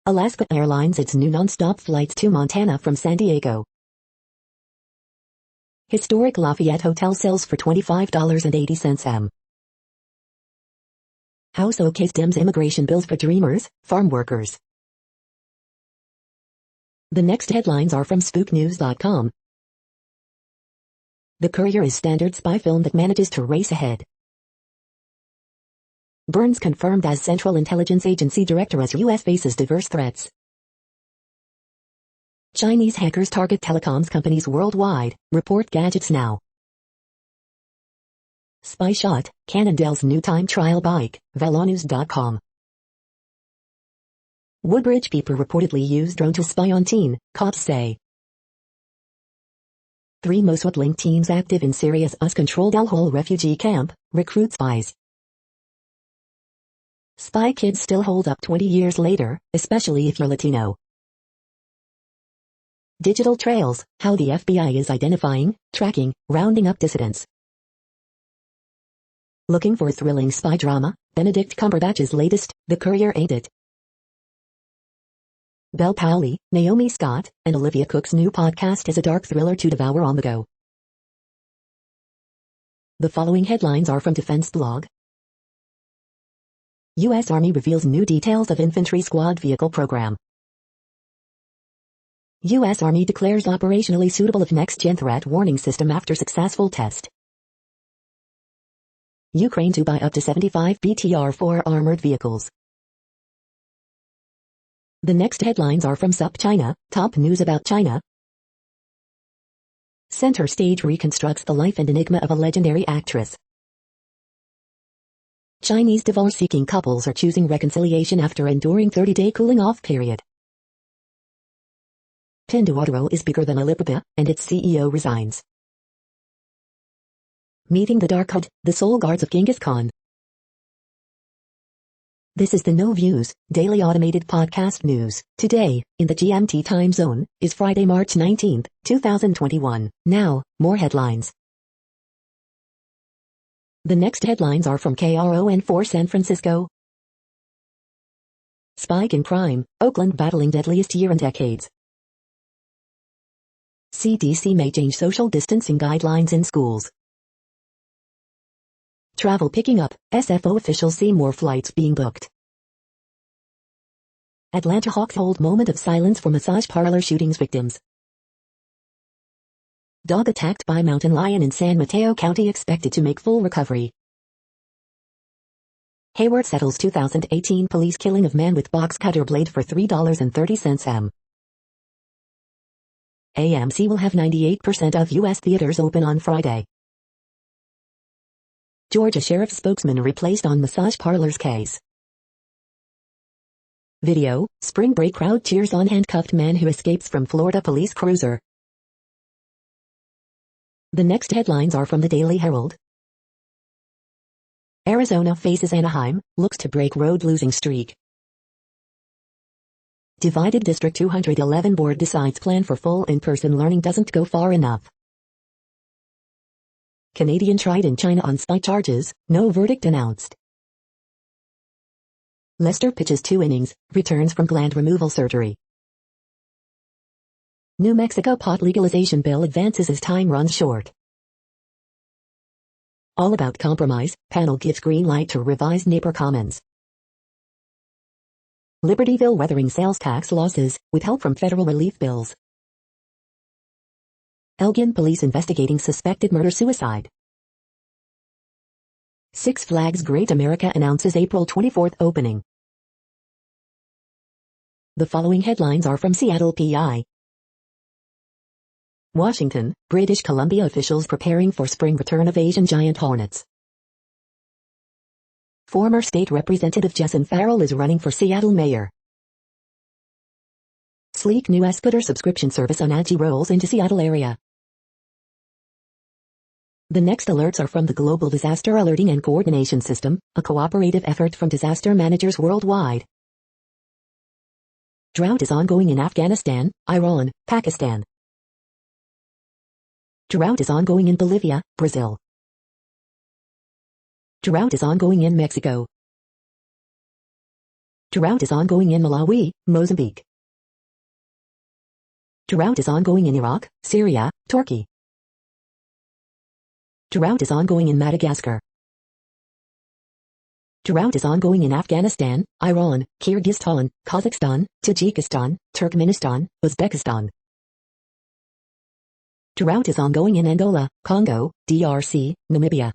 [SPEAKER 1] Alaska Airlines its new non-stop flights to Montana from San Diego. Historic Lafayette Hotel sells for $25.80 House okay's Dems immigration bills for Dreamers, farm workers. The next headlines are from SpookNews.com. The Courier is standard spy film that manages to race ahead. Burns confirmed as Central Intelligence Agency Director as U.S. faces diverse threats. Chinese hackers target telecoms companies worldwide, report Gadgets Now. Spy shot, Cannondale's new time trial bike, VeloNews.com. Woodbridge Peeper reportedly used drone to spy on teen, cops say. 3 Mossad-linked teams active in Syria's US-controlled Al-Hol refugee camp, recruit spies. Spy Kids still hold up 20 years later, especially if you're Latino. Digital trails, how the FBI is identifying, tracking, rounding up dissidents. Looking for thrilling spy drama? Benedict Cumberbatch's latest, The Courier ain't it. Belle Powley, Naomi Scott, and Olivia Cook's new podcast is a dark thriller to devour on the go. The following headlines are from Defense Blog. U.S. Army reveals new details of Infantry Squad Vehicle Program. U.S. Army declares operationally suitable of next-gen threat warning system after successful test. Ukraine to buy up to 75 BTR-4 armored vehicles. The next headlines are from SupChina, top news about China. Center Stage reconstructs the life and enigma of a legendary actress. Chinese divorce-seeking couples are choosing reconciliation after enduring 30-day cooling-off period. Pinduoduo is bigger than Alibaba, and its CEO resigns. Meeting the Dark Hood, the soul guards of Genghis Khan. This is the No Views, daily automated podcast news. Today, in the GMT time zone, is Friday, March 19, 2021. Now, more headlines. The next headlines are from KRON4 San Francisco. Spike in crime, Oakland battling deadliest year in decades. CDC may change social distancing guidelines in schools. Travel picking up, SFO officials see more flights being booked. Atlanta Hawks hold moment of silence for massage parlor shootings victims. Dog attacked by mountain lion in San Mateo County expected to make full recovery. Hayward settles 2018 police killing of man with box cutter blade for $3.30 AMC will have 98% of U.S. theaters open on Friday. Georgia sheriff spokesman replaced on massage parlors case. Video, spring break crowd cheers on handcuffed man who escapes from Florida police cruiser. The next headlines are from the Daily Herald. Arizona faces Anaheim, looks to break road losing streak. Divided District 211 board decides plan for full in-person learning doesn't go far enough. Canadian tried in China on spy charges, no verdict announced. Lester pitches 2 innings, returns from gland removal surgery. New Mexico pot legalization bill advances as time runs short. All about compromise, panel gives green light to revised neighbor comments. Libertyville weathering sales tax losses, with help from federal relief bills. Elgin police investigating suspected murder-suicide. Six Flags Great America announces April 24th opening. The following headlines are from Seattle PI. Washington, British Columbia officials preparing for spring return of Asian giant hornets. Former state representative Jason Farrell is running for Seattle mayor. Sleek new scooter subscription service on Agi rolls into Seattle area. The next alerts are from the Global Disaster Alerting and Coordination System, a cooperative effort from disaster managers worldwide. Drought is ongoing in Afghanistan, Iran, Pakistan. Drought is ongoing in Bolivia, Brazil. Drought is ongoing in Mexico. Drought is ongoing in Malawi, Mozambique. Drought is ongoing in Iraq, Syria, Turkey. Drought is ongoing in Madagascar. Drought is ongoing in Afghanistan, Iran, Kyrgyzstan, Kazakhstan, Tajikistan, Turkmenistan, Uzbekistan. Drought is ongoing in Angola, Congo, DRC, Namibia.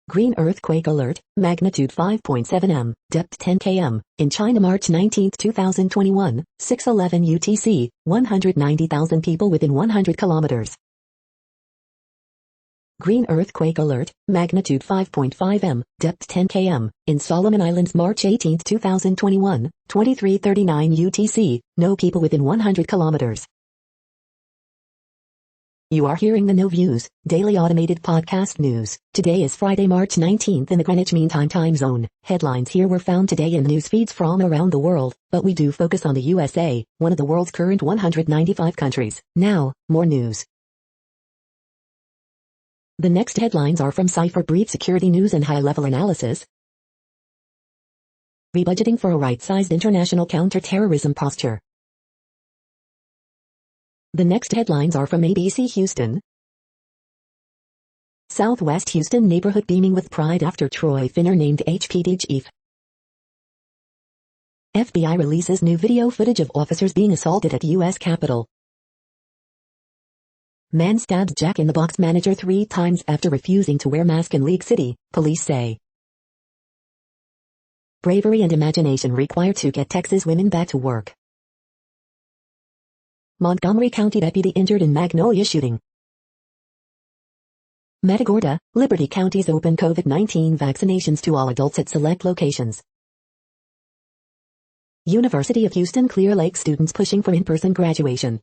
[SPEAKER 1] Green earthquake alert, magnitude 5.7 m, depth 10 km, in China March 19, 2021, 6:11 UTC, 190,000 people within 100 kilometers. Green earthquake alert, magnitude 5.5 m, depth 10 km, in Solomon Islands March 18, 2021, 23:39 UTC, no people within 100 kilometers. You are hearing the No Views, daily automated podcast news. Today is Friday, March 19th in the Greenwich Mean Time zone. Headlines here were found today in news feeds from around the world, but we do focus on the USA, one of the world's current 195 countries. Now, more news. The next headlines are from Cypher Brief Security News and High-Level Analysis. Rebudgeting for a right-sized international counter-terrorism posture. The next headlines are from ABC Houston. Southwest Houston neighborhood beaming with pride after Troy Finner named HPD chief. FBI releases new video footage of officers being assaulted at U.S. Capitol. Man stabs Jack-in-the-Box manager 3 times after refusing to wear mask in League City, police say. Bravery and imagination required to get Texas women back to work. Montgomery County deputy injured in Magnolia shooting. Matagorda, Liberty counties open COVID-19 vaccinations to all adults at select locations. University of Houston Clear Lake students pushing for in-person graduation.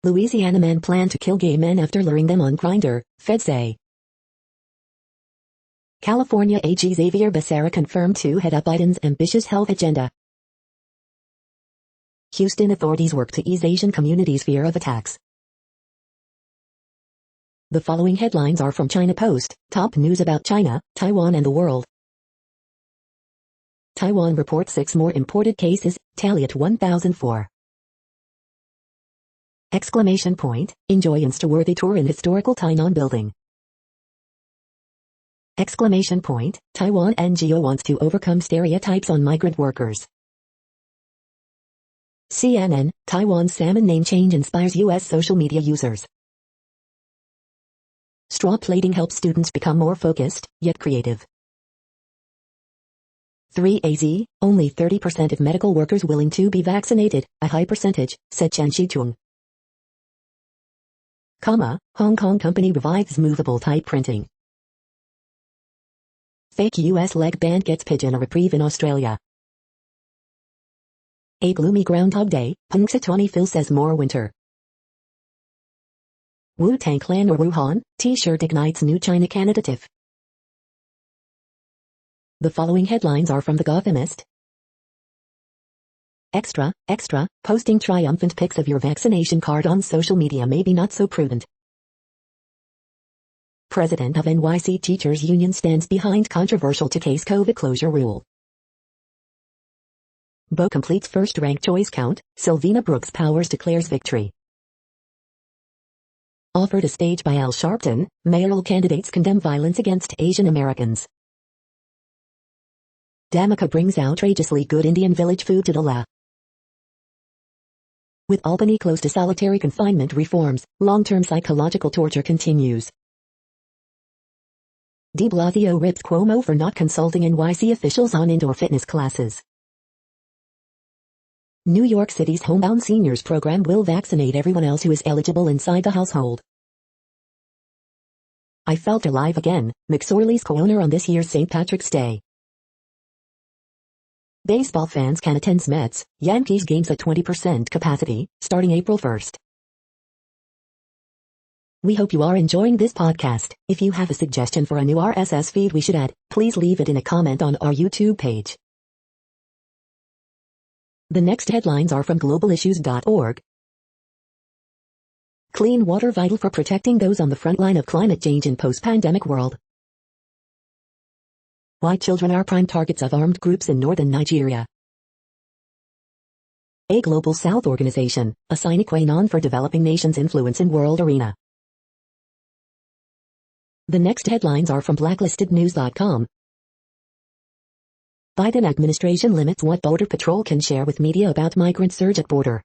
[SPEAKER 1] Louisiana man planned to kill gay men after luring them on Grindr, feds say. California AG Xavier Becerra confirmed to head up Biden's ambitious health agenda. Houston authorities work to ease Asian communities' fear of attacks. The following headlines are from China Post, top news about China, Taiwan and the world. Taiwan reports 6 more imported cases, tally at 1,004. Exclamation point, enjoy Insta-worthy tour in historical Tainan building. Exclamation point, Taiwan NGO wants to overcome stereotypes on migrant workers. CNN, Taiwan's salmon name change inspires U.S. social media users. Straw plating helps students become more focused, yet creative. 3AZ, only 30% of medical workers willing to be vaccinated, a high percentage, said Chen Shichung. Hong Kong company revives movable type printing. Fake U.S. leg band gets pigeon a reprieve in Australia. A gloomy Groundhog Day, Punxsutawney Phil says more winter. Wu-Tang Clan or Wuhan, T-shirt ignites new China Canada tiff. The following headlines are from The Gothamist. Extra, posting triumphant pics of your vaccination card on social media may be not so prudent. President of NYC Teachers Union stands behind controversial to case COVID closure rule. Bo completes first ranked choice count, Sylvina Brooks Powers declares victory. Offered a stage by Al Sharpton, mayoral candidates condemn violence against Asian Americans. Dhamaka brings outrageously good Indian village food to the La. With Albany close to solitary confinement reforms, long-term psychological torture continues. De Blasio rips Cuomo for not consulting NYC officials on indoor fitness classes. New York City's homebound seniors program will vaccinate everyone else who is eligible inside the household. I felt alive again, McSorley's co-owner on this year's St. Patrick's Day. Baseball fans can attend Mets, Yankees games at 20% capacity, starting April 1st. We hope you are enjoying this podcast. If you have a suggestion for a new RSS feed we should add, please leave it in a comment on our YouTube page. The next headlines are from globalissues.org. Clean water vital for protecting those on the front line of climate change in post-pandemic world. Why children are prime targets of armed groups in northern Nigeria. A Global South organization, a sine qua non for developing nations' influence in world arena. The next headlines are from blacklistednews.com. Biden administration limits what Border Patrol can share with media about migrant surge at border.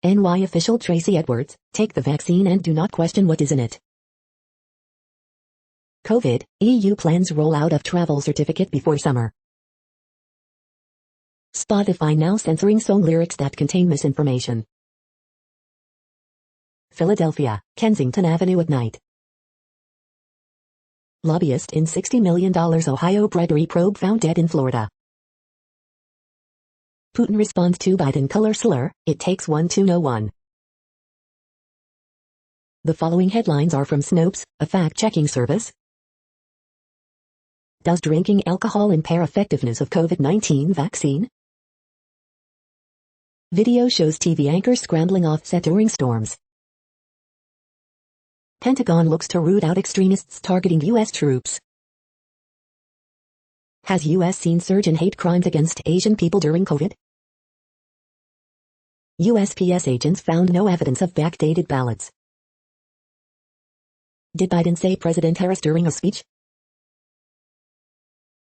[SPEAKER 1] NY official Tracy Edwards, take the vaccine and do not question what is in it. COVID, EU plans rollout of travel certificate before summer. Spotify now censoring song lyrics that contain misinformation. Philadelphia, Kensington Avenue at night. Lobbyist in $60 million Ohio bribery probe found dead in Florida. Putin responds to Biden color slur, it takes one to know one. The following headlines are from Snopes, a fact-checking service. Does drinking alcohol impair effectiveness of COVID-19 vaccine? Video shows TV anchors scrambling off set during storms. Pentagon looks to root out extremists targeting U.S. troops. Has U.S. seen surge in hate crimes against Asian people during COVID? USPS agents found no evidence of backdated ballots. Did Biden say President Harris during a speech?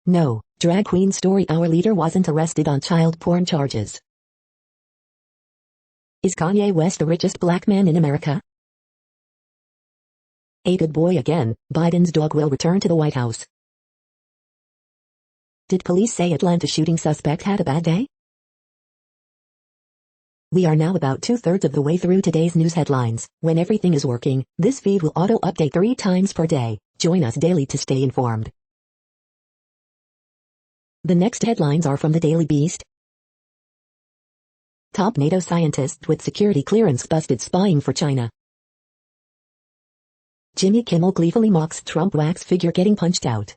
[SPEAKER 1] No, drag queen story our leader wasn't arrested on child porn charges. Is Kanye West the richest black man in America? A good boy again, Biden's dog will return to the White House. Did police say Atlanta shooting suspect had a bad day? We are now about 2/3 of the way through today's news headlines. When everything is working, this feed will auto-update 3 times per day. Join us daily to stay informed. The next headlines are from the Daily Beast. Top NATO scientist with security clearance busted spying for China. Jimmy Kimmel gleefully mocks Trump wax figure getting punched out.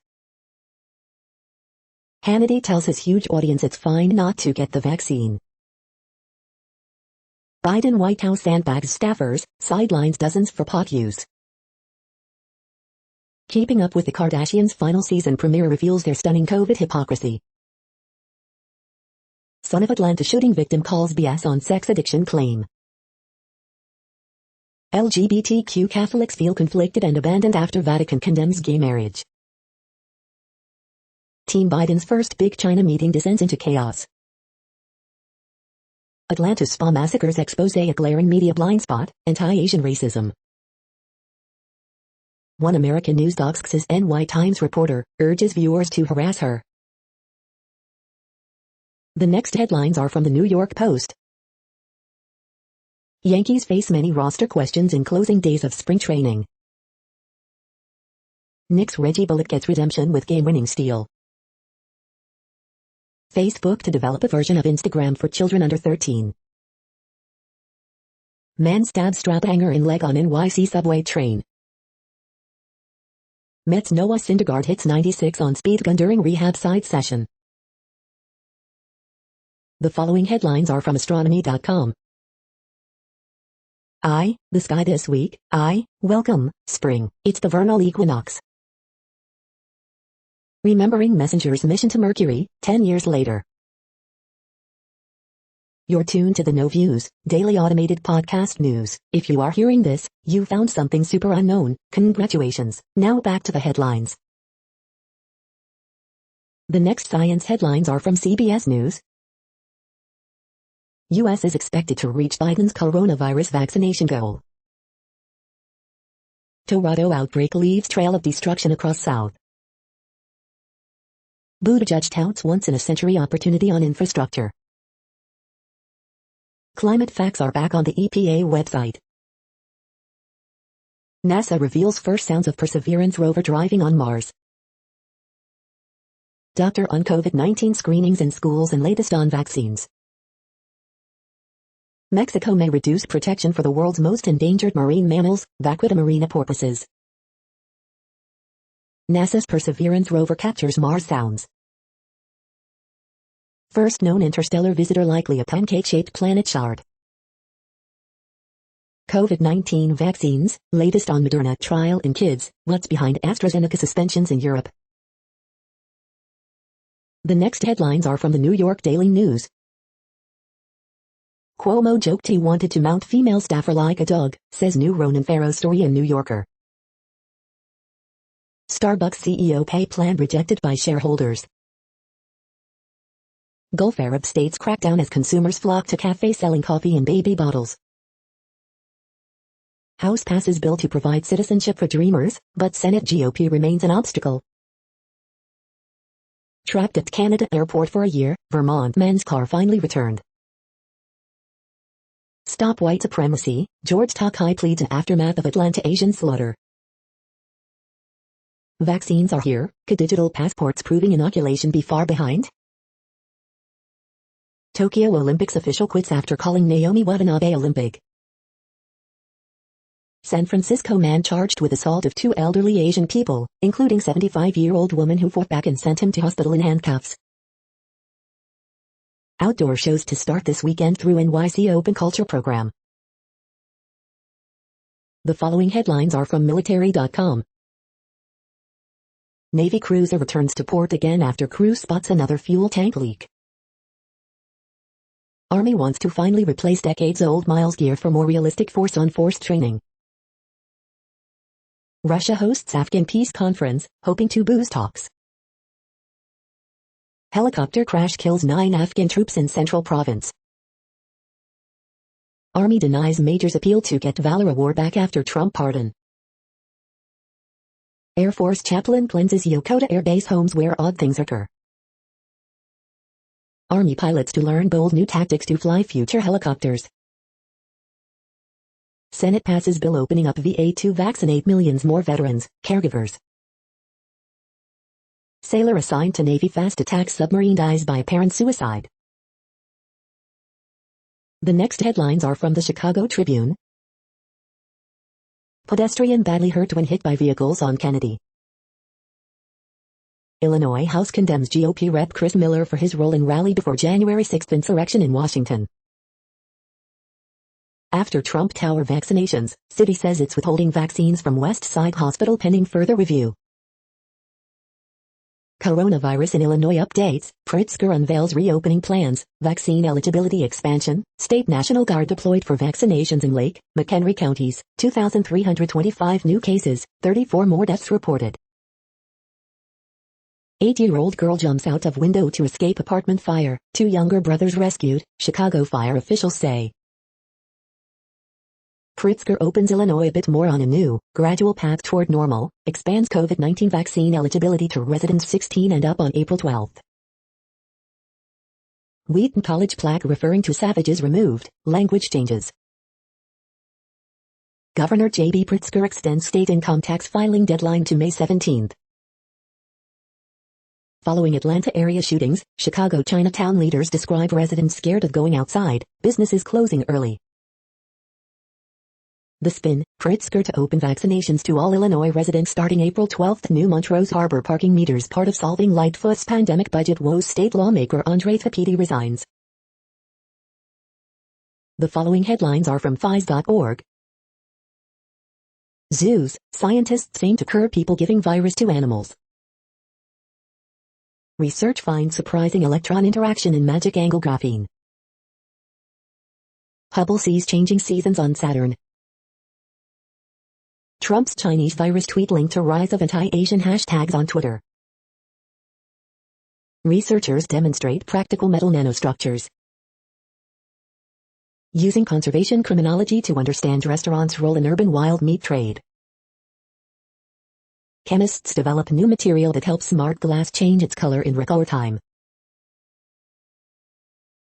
[SPEAKER 1] Hannity tells his huge audience it's fine not to get the vaccine. Biden White House sandbags staffers, sidelines dozens for pot use. Keeping Up with the Kardashians' final season premiere reveals their stunning COVID hypocrisy. Son of Atlanta shooting victim calls BS on sex addiction claim. LGBTQ Catholics feel conflicted and abandoned after Vatican condemns gay marriage. Team Biden's first big China meeting descends into chaos. Atlanta spa massacres expose a glaring media blind spot, anti-Asian racism. One American news doxx's NY Times reporter, urges viewers to harass her. The next headlines are from the New York Post. Yankees face many roster questions in closing days of spring training. Knicks' Reggie Bullock gets redemption with game-winning steal. Facebook to develop a version of Instagram for children under 13. Man stabs strap hanger in leg on NYC subway train. Mets Noah Syndergaard hits 96 on speed gun during rehab side session. The following headlines are from astronomy.com. The sky this week. Welcome, spring. It's the vernal equinox. Remembering Messenger's mission to Mercury, 10 years later. You're tuned to the No Views, daily automated podcast news. If you are hearing this, you found something super unknown. Congratulations. Now back to the headlines. The next science headlines are from CBS News. U.S. is expected to reach Biden's coronavirus vaccination goal. Toronto outbreak leaves trail of destruction across South. Buttigieg touts once-in-a-century opportunity on infrastructure. Climate facts are back on the EPA website. NASA reveals first sounds of Perseverance rover driving on Mars. Doctor on COVID-19 screenings in schools and latest on vaccines. Mexico may reduce protection for the world's most endangered marine mammals, Vaquita marina porpoises. NASA's Perseverance rover captures Mars sounds. First known interstellar visitor likely a pancake-shaped planet shard. COVID-19 vaccines, latest on Moderna trial in kids, what's behind AstraZeneca suspensions in Europe. The next headlines are from the New York Daily News. Cuomo joked he wanted to mount female staffer like a dog, says new Ronan Farrow story in New Yorker. Starbucks CEO pay plan rejected by shareholders. Gulf Arab states crack down as consumers flock to cafes selling coffee in baby bottles. House passes bill to provide citizenship for Dreamers, but Senate GOP remains an obstacle. Trapped at Canada airport for a year, Vermont man's car finally returned. Stop white supremacy, George Takei pleads in aftermath of Atlanta Asian slaughter. Vaccines are here, could digital passports proving inoculation be far behind? Tokyo Olympics official quits after calling Naomi Watanabe Olympic. San Francisco man charged with assault of two elderly Asian people, including 75-year-old woman who fought back and sent him to hospital in handcuffs. Outdoor shows to start this weekend through NYC Open Culture program. The following headlines are from military.com. Navy cruiser returns to port again after crew spots another fuel tank leak. Army wants to finally replace decades-old Miles gear for more realistic force-on-force training. Russia hosts Afghan peace conference, hoping to boost talks. Helicopter crash kills 9 Afghan troops in Central Province. Army denies Major's appeal to get Valor Award back after Trump pardon. Air Force chaplain cleanses Yokota Air Base homes where odd things occur. Army pilots to learn bold new tactics to fly future helicopters. Senate passes bill opening up VA to vaccinate millions more veterans, caregivers. Sailor assigned to Navy fast attack submarine dies by apparent suicide. The next headlines are from the Chicago Tribune. Pedestrian badly hurt when hit by vehicles on Kennedy. Illinois House condemns GOP Rep Chris Miller for his role in rally before January 6 insurrection in Washington. After Trump Tower vaccinations, city says it's withholding vaccines from West Side Hospital pending further review. Coronavirus in Illinois updates, Pritzker unveils reopening plans, vaccine eligibility expansion, state National Guard deployed for vaccinations in Lake, McHenry counties, 2,325 new cases, 34 more deaths reported. 8-year-old girl jumps out of window to escape apartment fire, 2 younger brothers rescued, Chicago fire officials say. Pritzker opens Illinois a bit more on a new, gradual path toward normal, expands COVID-19 vaccine eligibility to residents 16 and up on April 12. Wheaton College plaque referring to savages removed, language changes. Governor J.B. Pritzker extends state income tax filing deadline to May 17. Following Atlanta area shootings, Chicago Chinatown leaders describe residents scared of going outside, businesses closing early. The Spin, Pritzker to open vaccinations to all Illinois residents starting April 12. New Montrose Harbor parking meters part of solving Lightfoot's pandemic budget woes. State lawmaker Andre Tapiti resigns. The following headlines are from phys.org. Zoos, scientists aim to curb people giving virus to animals. Research finds surprising electron interaction in magic angle graphene. Hubble sees changing seasons on Saturn. Trump's Chinese virus tweet linked to rise of anti-Asian hashtags on Twitter. Researchers demonstrate practical metal nanostructures. Using conservation criminology to understand restaurants' role in urban wild meat trade. Chemists develop new material that helps smart glass change its color in record time.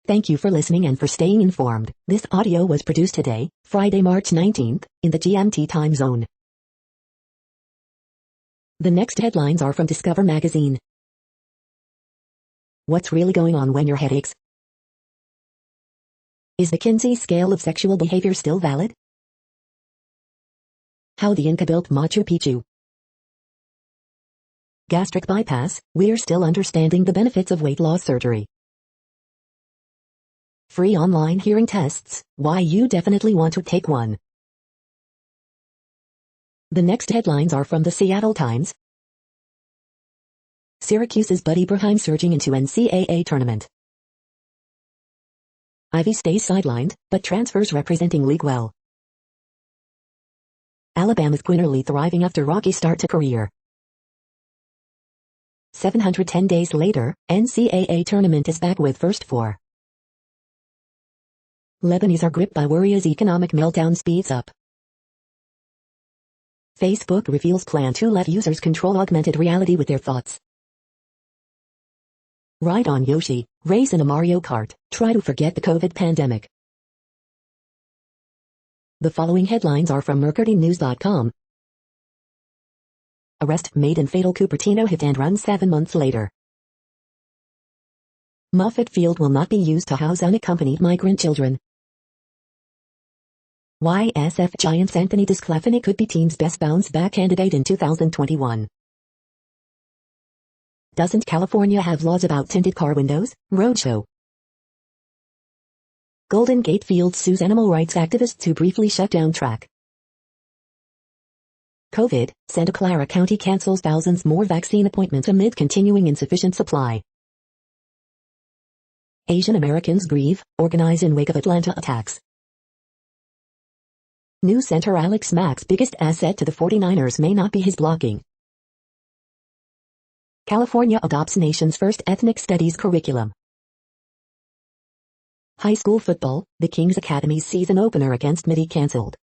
[SPEAKER 1] Thank you for listening and for staying informed. This audio was produced today, Friday, March 19th, in the GMT time zone. The next headlines are from Discover magazine. What's really going on when your head aches? Is the Kinsey scale of sexual behavior still valid? How the Inca built Machu Picchu. Gastric bypass, we're still understanding the benefits of weight loss surgery. Free online hearing tests, why you definitely want to take one. The next headlines are from the Seattle Times. Syracuse's Bud Ibrahim surging into NCAA tournament. Ivy stays sidelined, but transfers representing league well. Alabama's Quinerly thriving after rocky start to career. 710 days later, NCAA tournament is back with first four. Lebanese are gripped by worry as economic meltdown speeds up. Facebook reveals plan to let users control augmented reality with their thoughts. Ride on Yoshi, race in a Mario Kart, try to forget the COVID pandemic. The following headlines are from MercuryNews.com. Arrest made in fatal Cupertino hit and run 7 months later. Moffett Field will not be used to house unaccompanied migrant children. Why SF Giants Anthony DeSclafani could be team's best bounce-back candidate in 2021. Doesn't California have laws about tinted car windows? Roadshow. Golden Gate Field sues animal rights activists who briefly shut down track. COVID, Santa Clara County cancels thousands more vaccine appointments amid continuing insufficient supply. Asian Americans grieve, organize in wake of Atlanta attacks. New center Alex Mack's biggest asset to the 49ers may not be his blocking. California adopts nation's first ethnic studies curriculum. High school football, the Kings Academy's season opener against Midi cancelled.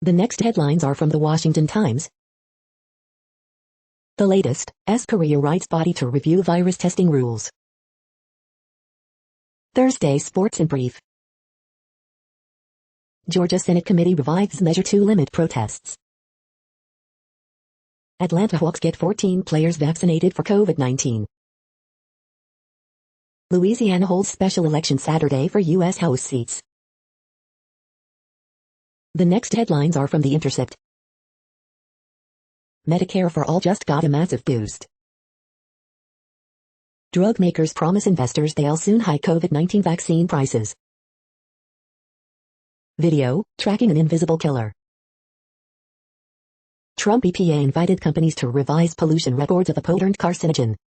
[SPEAKER 1] The next headlines are from the Washington Times. The latest, career rights body to review virus testing rules. Thursday Sports in Brief. Georgia Senate Committee revives measure to limit protests. Atlanta Hawks get 14 players vaccinated for COVID-19. Louisiana holds special election Saturday for U.S. House seats. The next headlines are from The Intercept. Medicare for All just got a massive boost. Drug makers promise investors they'll soon hike COVID-19 vaccine prices. Video, tracking an invisible killer. Trump EPA invited companies to revise pollution records of a potent carcinogen.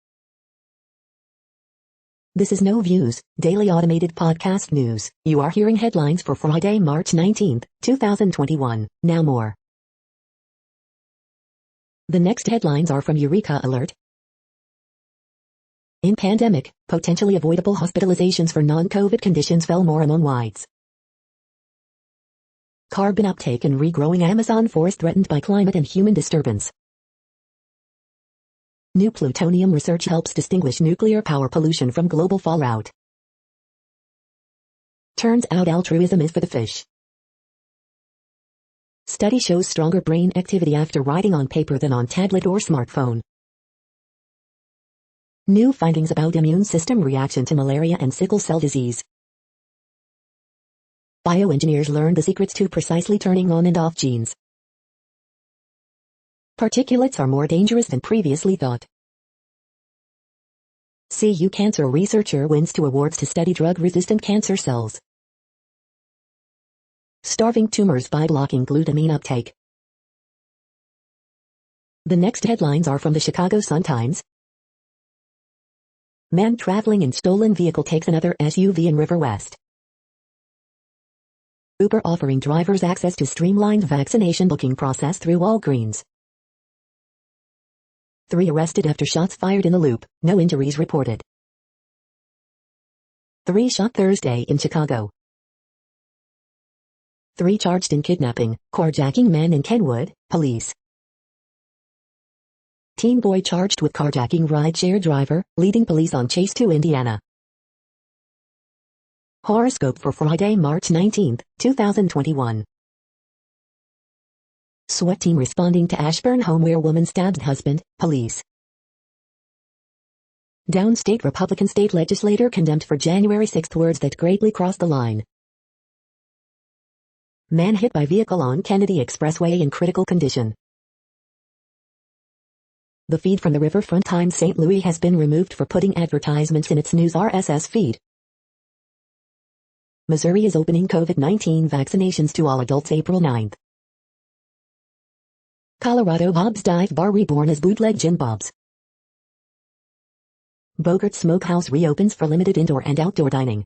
[SPEAKER 1] This is No Views, daily automated podcast news. You are hearing headlines for Friday, March 19th, 2021. Now more. The next headlines are from Eureka Alert. In pandemic, potentially avoidable hospitalizations for non-COVID conditions fell more among whites. Carbon uptake and regrowing Amazon forest threatened by climate and human disturbance. New plutonium research helps distinguish nuclear power pollution from global fallout. Turns out altruism is for the fish. Study shows stronger brain activity after writing on paper than on tablet or smartphone. New findings about immune system reaction to malaria and sickle cell disease. Bioengineers learn the secrets to precisely turning on and off genes. Particulates are more dangerous than previously thought. CU cancer researcher wins 2 awards to study drug-resistant cancer cells. Starving tumors by blocking glutamine uptake. The next headlines are from the Chicago Sun-Times. Man traveling in stolen vehicle takes another SUV in River West. Uber offering drivers access to streamlined vaccination booking process through Walgreens. 3 arrested after shots fired in the Loop, no injuries reported. 3 shot Thursday in Chicago. 3 charged in kidnapping, carjacking man in Kenwood, police. Teen boy charged with carjacking rideshare driver, leading police on chase to Indiana. Horoscope for Friday, March 19, 2021. SWAT team responding to Ashburn home where woman stabbed husband, police. Downstate Republican state legislator condemned for January 6 words that greatly crossed the line. Man hit by vehicle on Kennedy Expressway in critical condition. The feed from the Riverfront Times St. Louis has been removed for putting advertisements in its news RSS feed. Missouri is opening COVID-19 vaccinations to all adults April 9. Colorado Bob's Dive Bar reborn as Bootleg Gin Bob's. Bogart Smokehouse reopens for limited indoor and outdoor dining.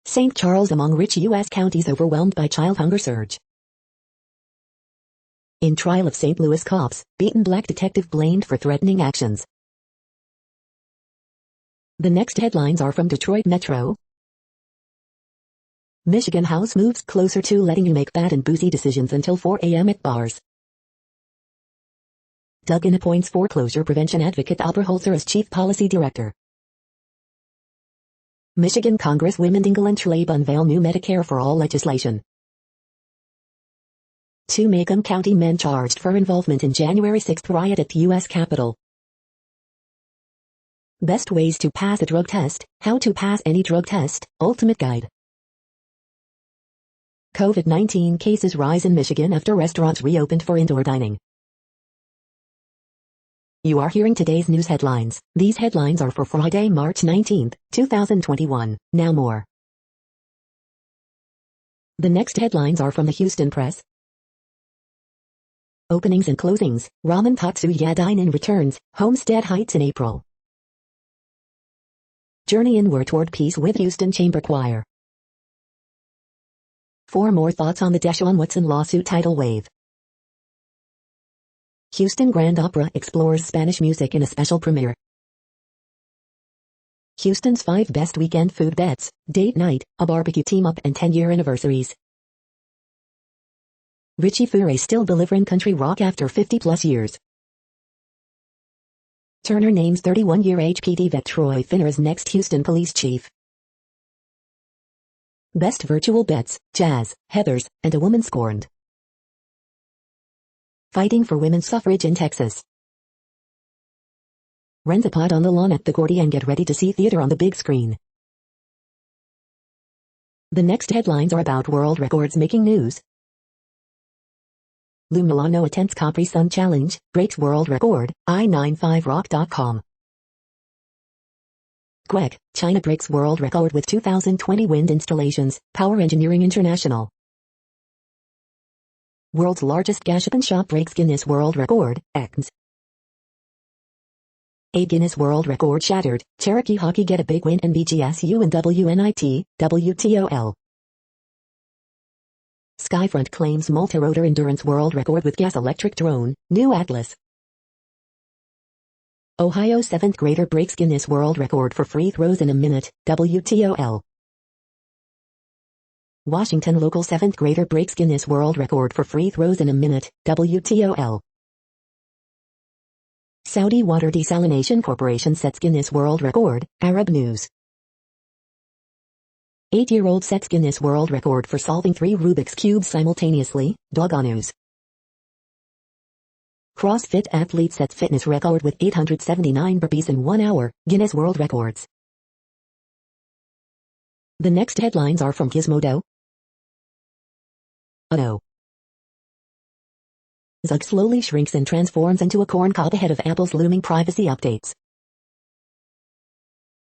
[SPEAKER 1] St. Charles among rich U.S. counties overwhelmed by child hunger surge. In trial of St. Louis cops, beaten black detective blamed for threatening actions. The next headlines are from Detroit Metro. Michigan House moves closer to letting you make bad and boozy decisions until 4 a.m. at bars. Duggan appoints foreclosure prevention advocate Oberholzer as chief policy director. Michigan Congresswomen Dingell and Tlaib unveil new Medicare for All legislation. 2 Macomb County men charged for involvement in January 6 riot at the U.S. Capitol. Best ways to pass a drug test, how to pass any drug test, ultimate guide. COVID-19 cases rise in Michigan after restaurants reopened for indoor dining. You are hearing today's news headlines. These headlines are for Friday, March 19, 2021. Now more. The next headlines are from the Houston Press. Openings and closings, Ramen Tatsuya Dine-In returns, Homestead Heights in April. Journey inward toward peace with Houston Chamber Choir. 4 more thoughts on the Deshaun Watson lawsuit tidal wave. Houston Grand Opera explores Spanish music in a special premiere. Houston's 5 best weekend food bets, date night, a barbecue team-up and 10-year anniversaries. Richie Furay still delivering country rock after 50-plus years. Turner names 31-year HPD vet Troy Finner as next Houston police chief. Best virtual bets, Jazz, Heathers, and a woman scorned. Fighting for women's suffrage in Texas. Rent a pot on the lawn at the Gordy and get ready to see theater on the big screen. The next headlines are about world records making news. Lou Milano attempts Capri Sun Challenge, breaks world record, i95rock.com. Quebec, China breaks world record with 2020 wind installations, Power Engineering International. World's largest gashapon shop breaks Guinness World Record, X. A Guinness World Record shattered, Cherokee Hockey get a big win in BGSU and WNIT, WTOL. Skyfront claims multi-rotor endurance world record with gas-electric drone, new Atlas. Ohio 7th grader breaks Guinness World Record for free throws in a minute, WTOL. Washington local 7th grader breaks Guinness World Record for free throws in a minute, WTOL. Saudi Water Desalination Corporation sets Guinness World Record, Arab News. 8-year-old sets Guinness World Record for solving 3 Rubik's Cubes simultaneously, Doga News. CrossFit athlete sets fitness record with 879 burpees in 1 hour, Guinness World Records. The next headlines are from Gizmodo. Zug slowly shrinks and transforms into a corn cob ahead of Apple's looming privacy updates.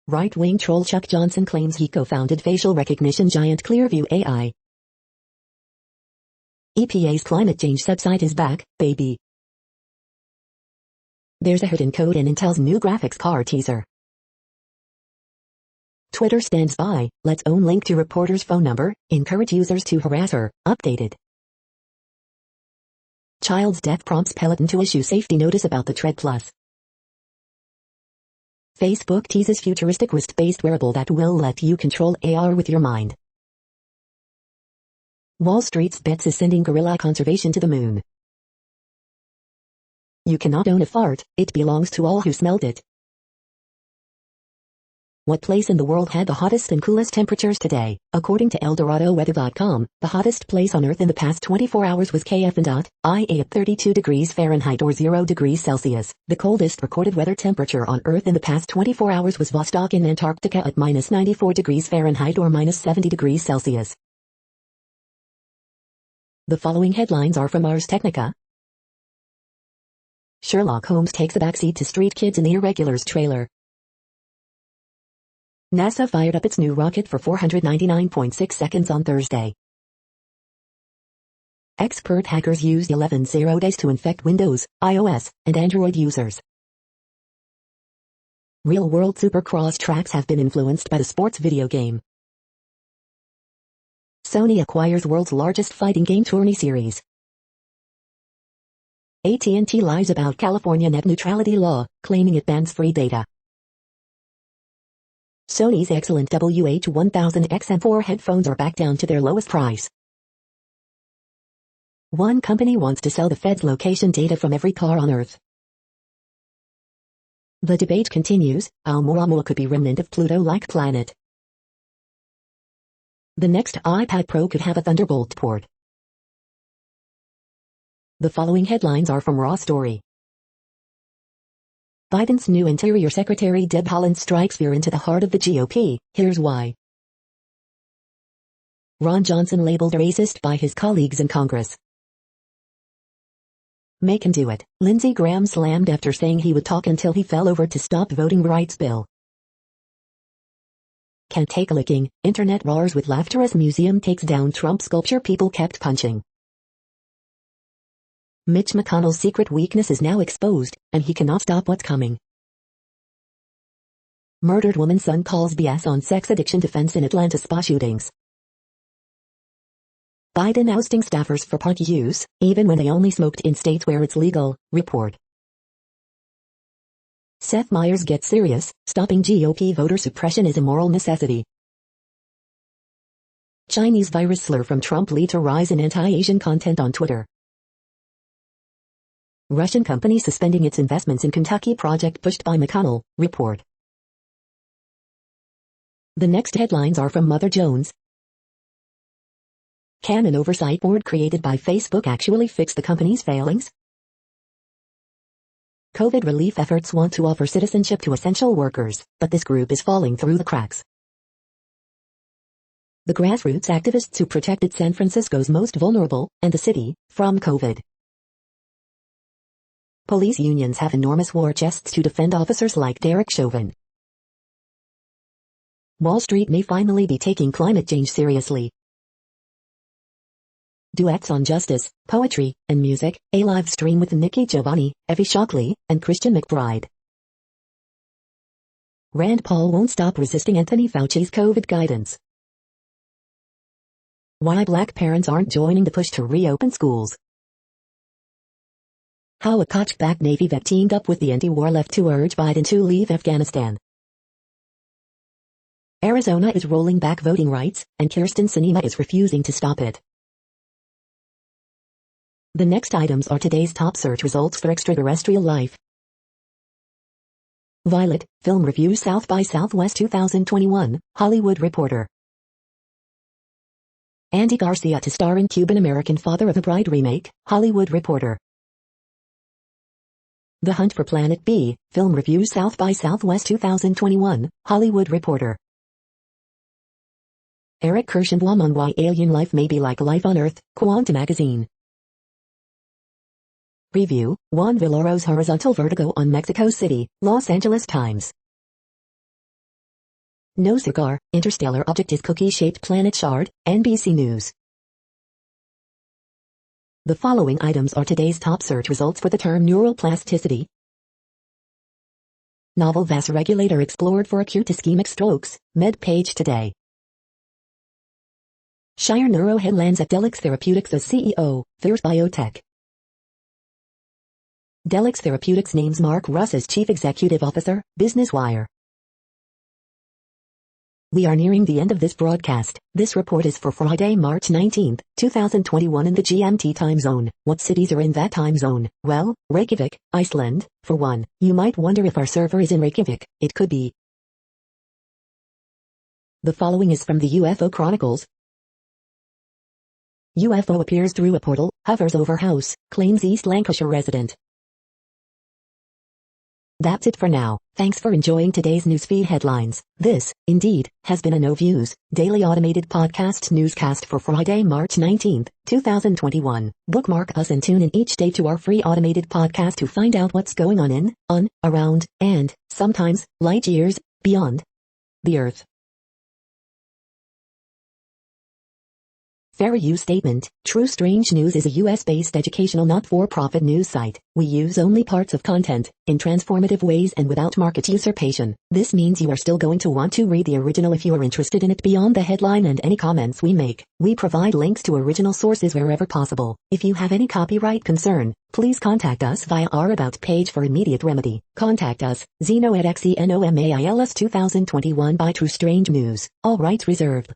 [SPEAKER 1] Right-wing troll Chuck Johnson claims he co-founded facial recognition giant Clearview AI. EPA's climate change subside is back, baby. There's a hidden code in Intel's new graphics card teaser. Twitter stands by, lets own link to reporter's phone number, encourage users to harass her, updated. Child's death prompts Peloton to issue safety notice about the Tread Plus. Facebook teases futuristic wrist-based wearable that will let you control AR with your mind. Wall Street's bets is sending gorilla conservation to the moon. You cannot own a fart, it belongs to all who smelled it. What place in the world had the hottest and coolest temperatures today? According to ElDoradoWeather.com, the hottest place on Earth in the past 24 hours was KF&IA at 32 degrees Fahrenheit or 0 degrees Celsius. The coldest recorded weather temperature on Earth in the past 24 hours was Vostok in Antarctica at minus 94 degrees Fahrenheit or minus 70 degrees Celsius. The following headlines are from Ars Technica. Sherlock Holmes takes a backseat to Street Kids in the Irregulars trailer. NASA fired up its new rocket for 499.6 seconds on Thursday. Expert hackers used 11 days to infect Windows, iOS, and Android users. Real-world Supercross tracks have been influenced by the sports video game. Sony acquires world's largest fighting game tourney series. AT&T lies about California net neutrality law, claiming it bans free data. Sony's excellent WH-1000XM4 headphones are back down to their lowest price. One company wants to sell the Fed's location data from every car on Earth. The debate continues, Oumuamua could be remnant of Pluto-like planet. The next iPad Pro could have a Thunderbolt port. The following headlines are from Raw Story. Biden's new Interior Secretary Deb Haaland strikes fear into the heart of the GOP, here's why. Ron Johnson labeled racist by his colleagues in Congress. Make him do it, Lindsey Graham slammed after saying he would talk until he fell over to stop voting rights bill. Can't take a licking, internet roars with laughter as museum takes down Trump sculpture people kept punching. Mitch McConnell's secret weakness is now exposed, and he cannot stop what's coming. Murdered woman's son calls BS on sex addiction defense in Atlanta spa shootings. Biden ousting staffers for pot use, even when they only smoked in states where it's legal, report. Seth Meyers gets serious, stopping GOP voter suppression is a moral necessity. Chinese virus slur from Trump lead to rise in anti-Asian content on Twitter. Russian company suspending its investments in Kentucky project pushed by McConnell, report. The next headlines are from Mother Jones. Can an oversight board created by Facebook actually fix the company's failings? COVID relief efforts want to offer citizenship to essential workers, but this group is falling through the cracks. The grassroots activists who protected San Francisco's most vulnerable, and the city, from COVID. Police unions have enormous war chests to defend officers like Derek Chauvin. Wall Street may finally be taking climate change seriously. Duets on justice, poetry, and music, a live stream with Nikki Giovanni, Evie Shockley, and Christian McBride. Rand Paul won't stop resisting Anthony Fauci's COVID guidance. Why black parents aren't joining the push to reopen schools. How a Koch-backed Navy vet teamed up with the anti-war left to urge Biden to leave Afghanistan. Arizona is rolling back voting rights, and Kyrsten Sinema is refusing to stop it. The next items are today's top search results for extraterrestrial life. Violet, Film Review South by Southwest 2021, Hollywood Reporter. Andy Garcia to star in Cuban-American Father of a Bride remake, Hollywood Reporter. The Hunt for Planet B, Film Review South by Southwest 2021, Hollywood Reporter. Eric Kirschenbaum on why alien life may be like life on Earth, Quanta Magazine. Review, Juan Villoro's Horizontal Vertigo on Mexico City, Los Angeles Times. No cigar, interstellar object is cookie-shaped planet shard, NBC News. The following items are today's top search results for the term neural plasticity. Novel vasoregulator explored for acute ischemic strokes. Med page today. Shire Neuro headlands at Delix Therapeutics as CEO, Thurs Biotech. Delix Therapeutics names Mark Russ as Chief Executive Officer, Business Wire. We are nearing the end of this broadcast. This report is for Friday, March 19, 2021 in the GMT time zone. What cities are in that time zone? Well, Reykjavik, Iceland, for one. You might wonder if our server is in Reykjavik. It could be. The following is from the UFO Chronicles. UFO appears through a portal, hovers over house, claims East Lancashire resident. That's it for now. Thanks for enjoying today's newsfeed headlines. This, indeed, has been a No Views, daily automated podcast newscast for Friday, March 19, 2021. Bookmark us and tune in each day to our free automated podcast to find out what's going on, around, and, sometimes, light years, beyond the Earth. Fair use statement. True Strange News is a US-based educational not-for-profit news site. We use only parts of content, in transformative ways and without market usurpation. This means you are still going to want to read the original if you are interested in it beyond the headline and any comments we make. We provide links to original sources wherever possible. If you have any copyright concern, please contact us via our About page for immediate remedy. Contact us, Zeno at XENOMAILS 2021 by True Strange News. All rights reserved.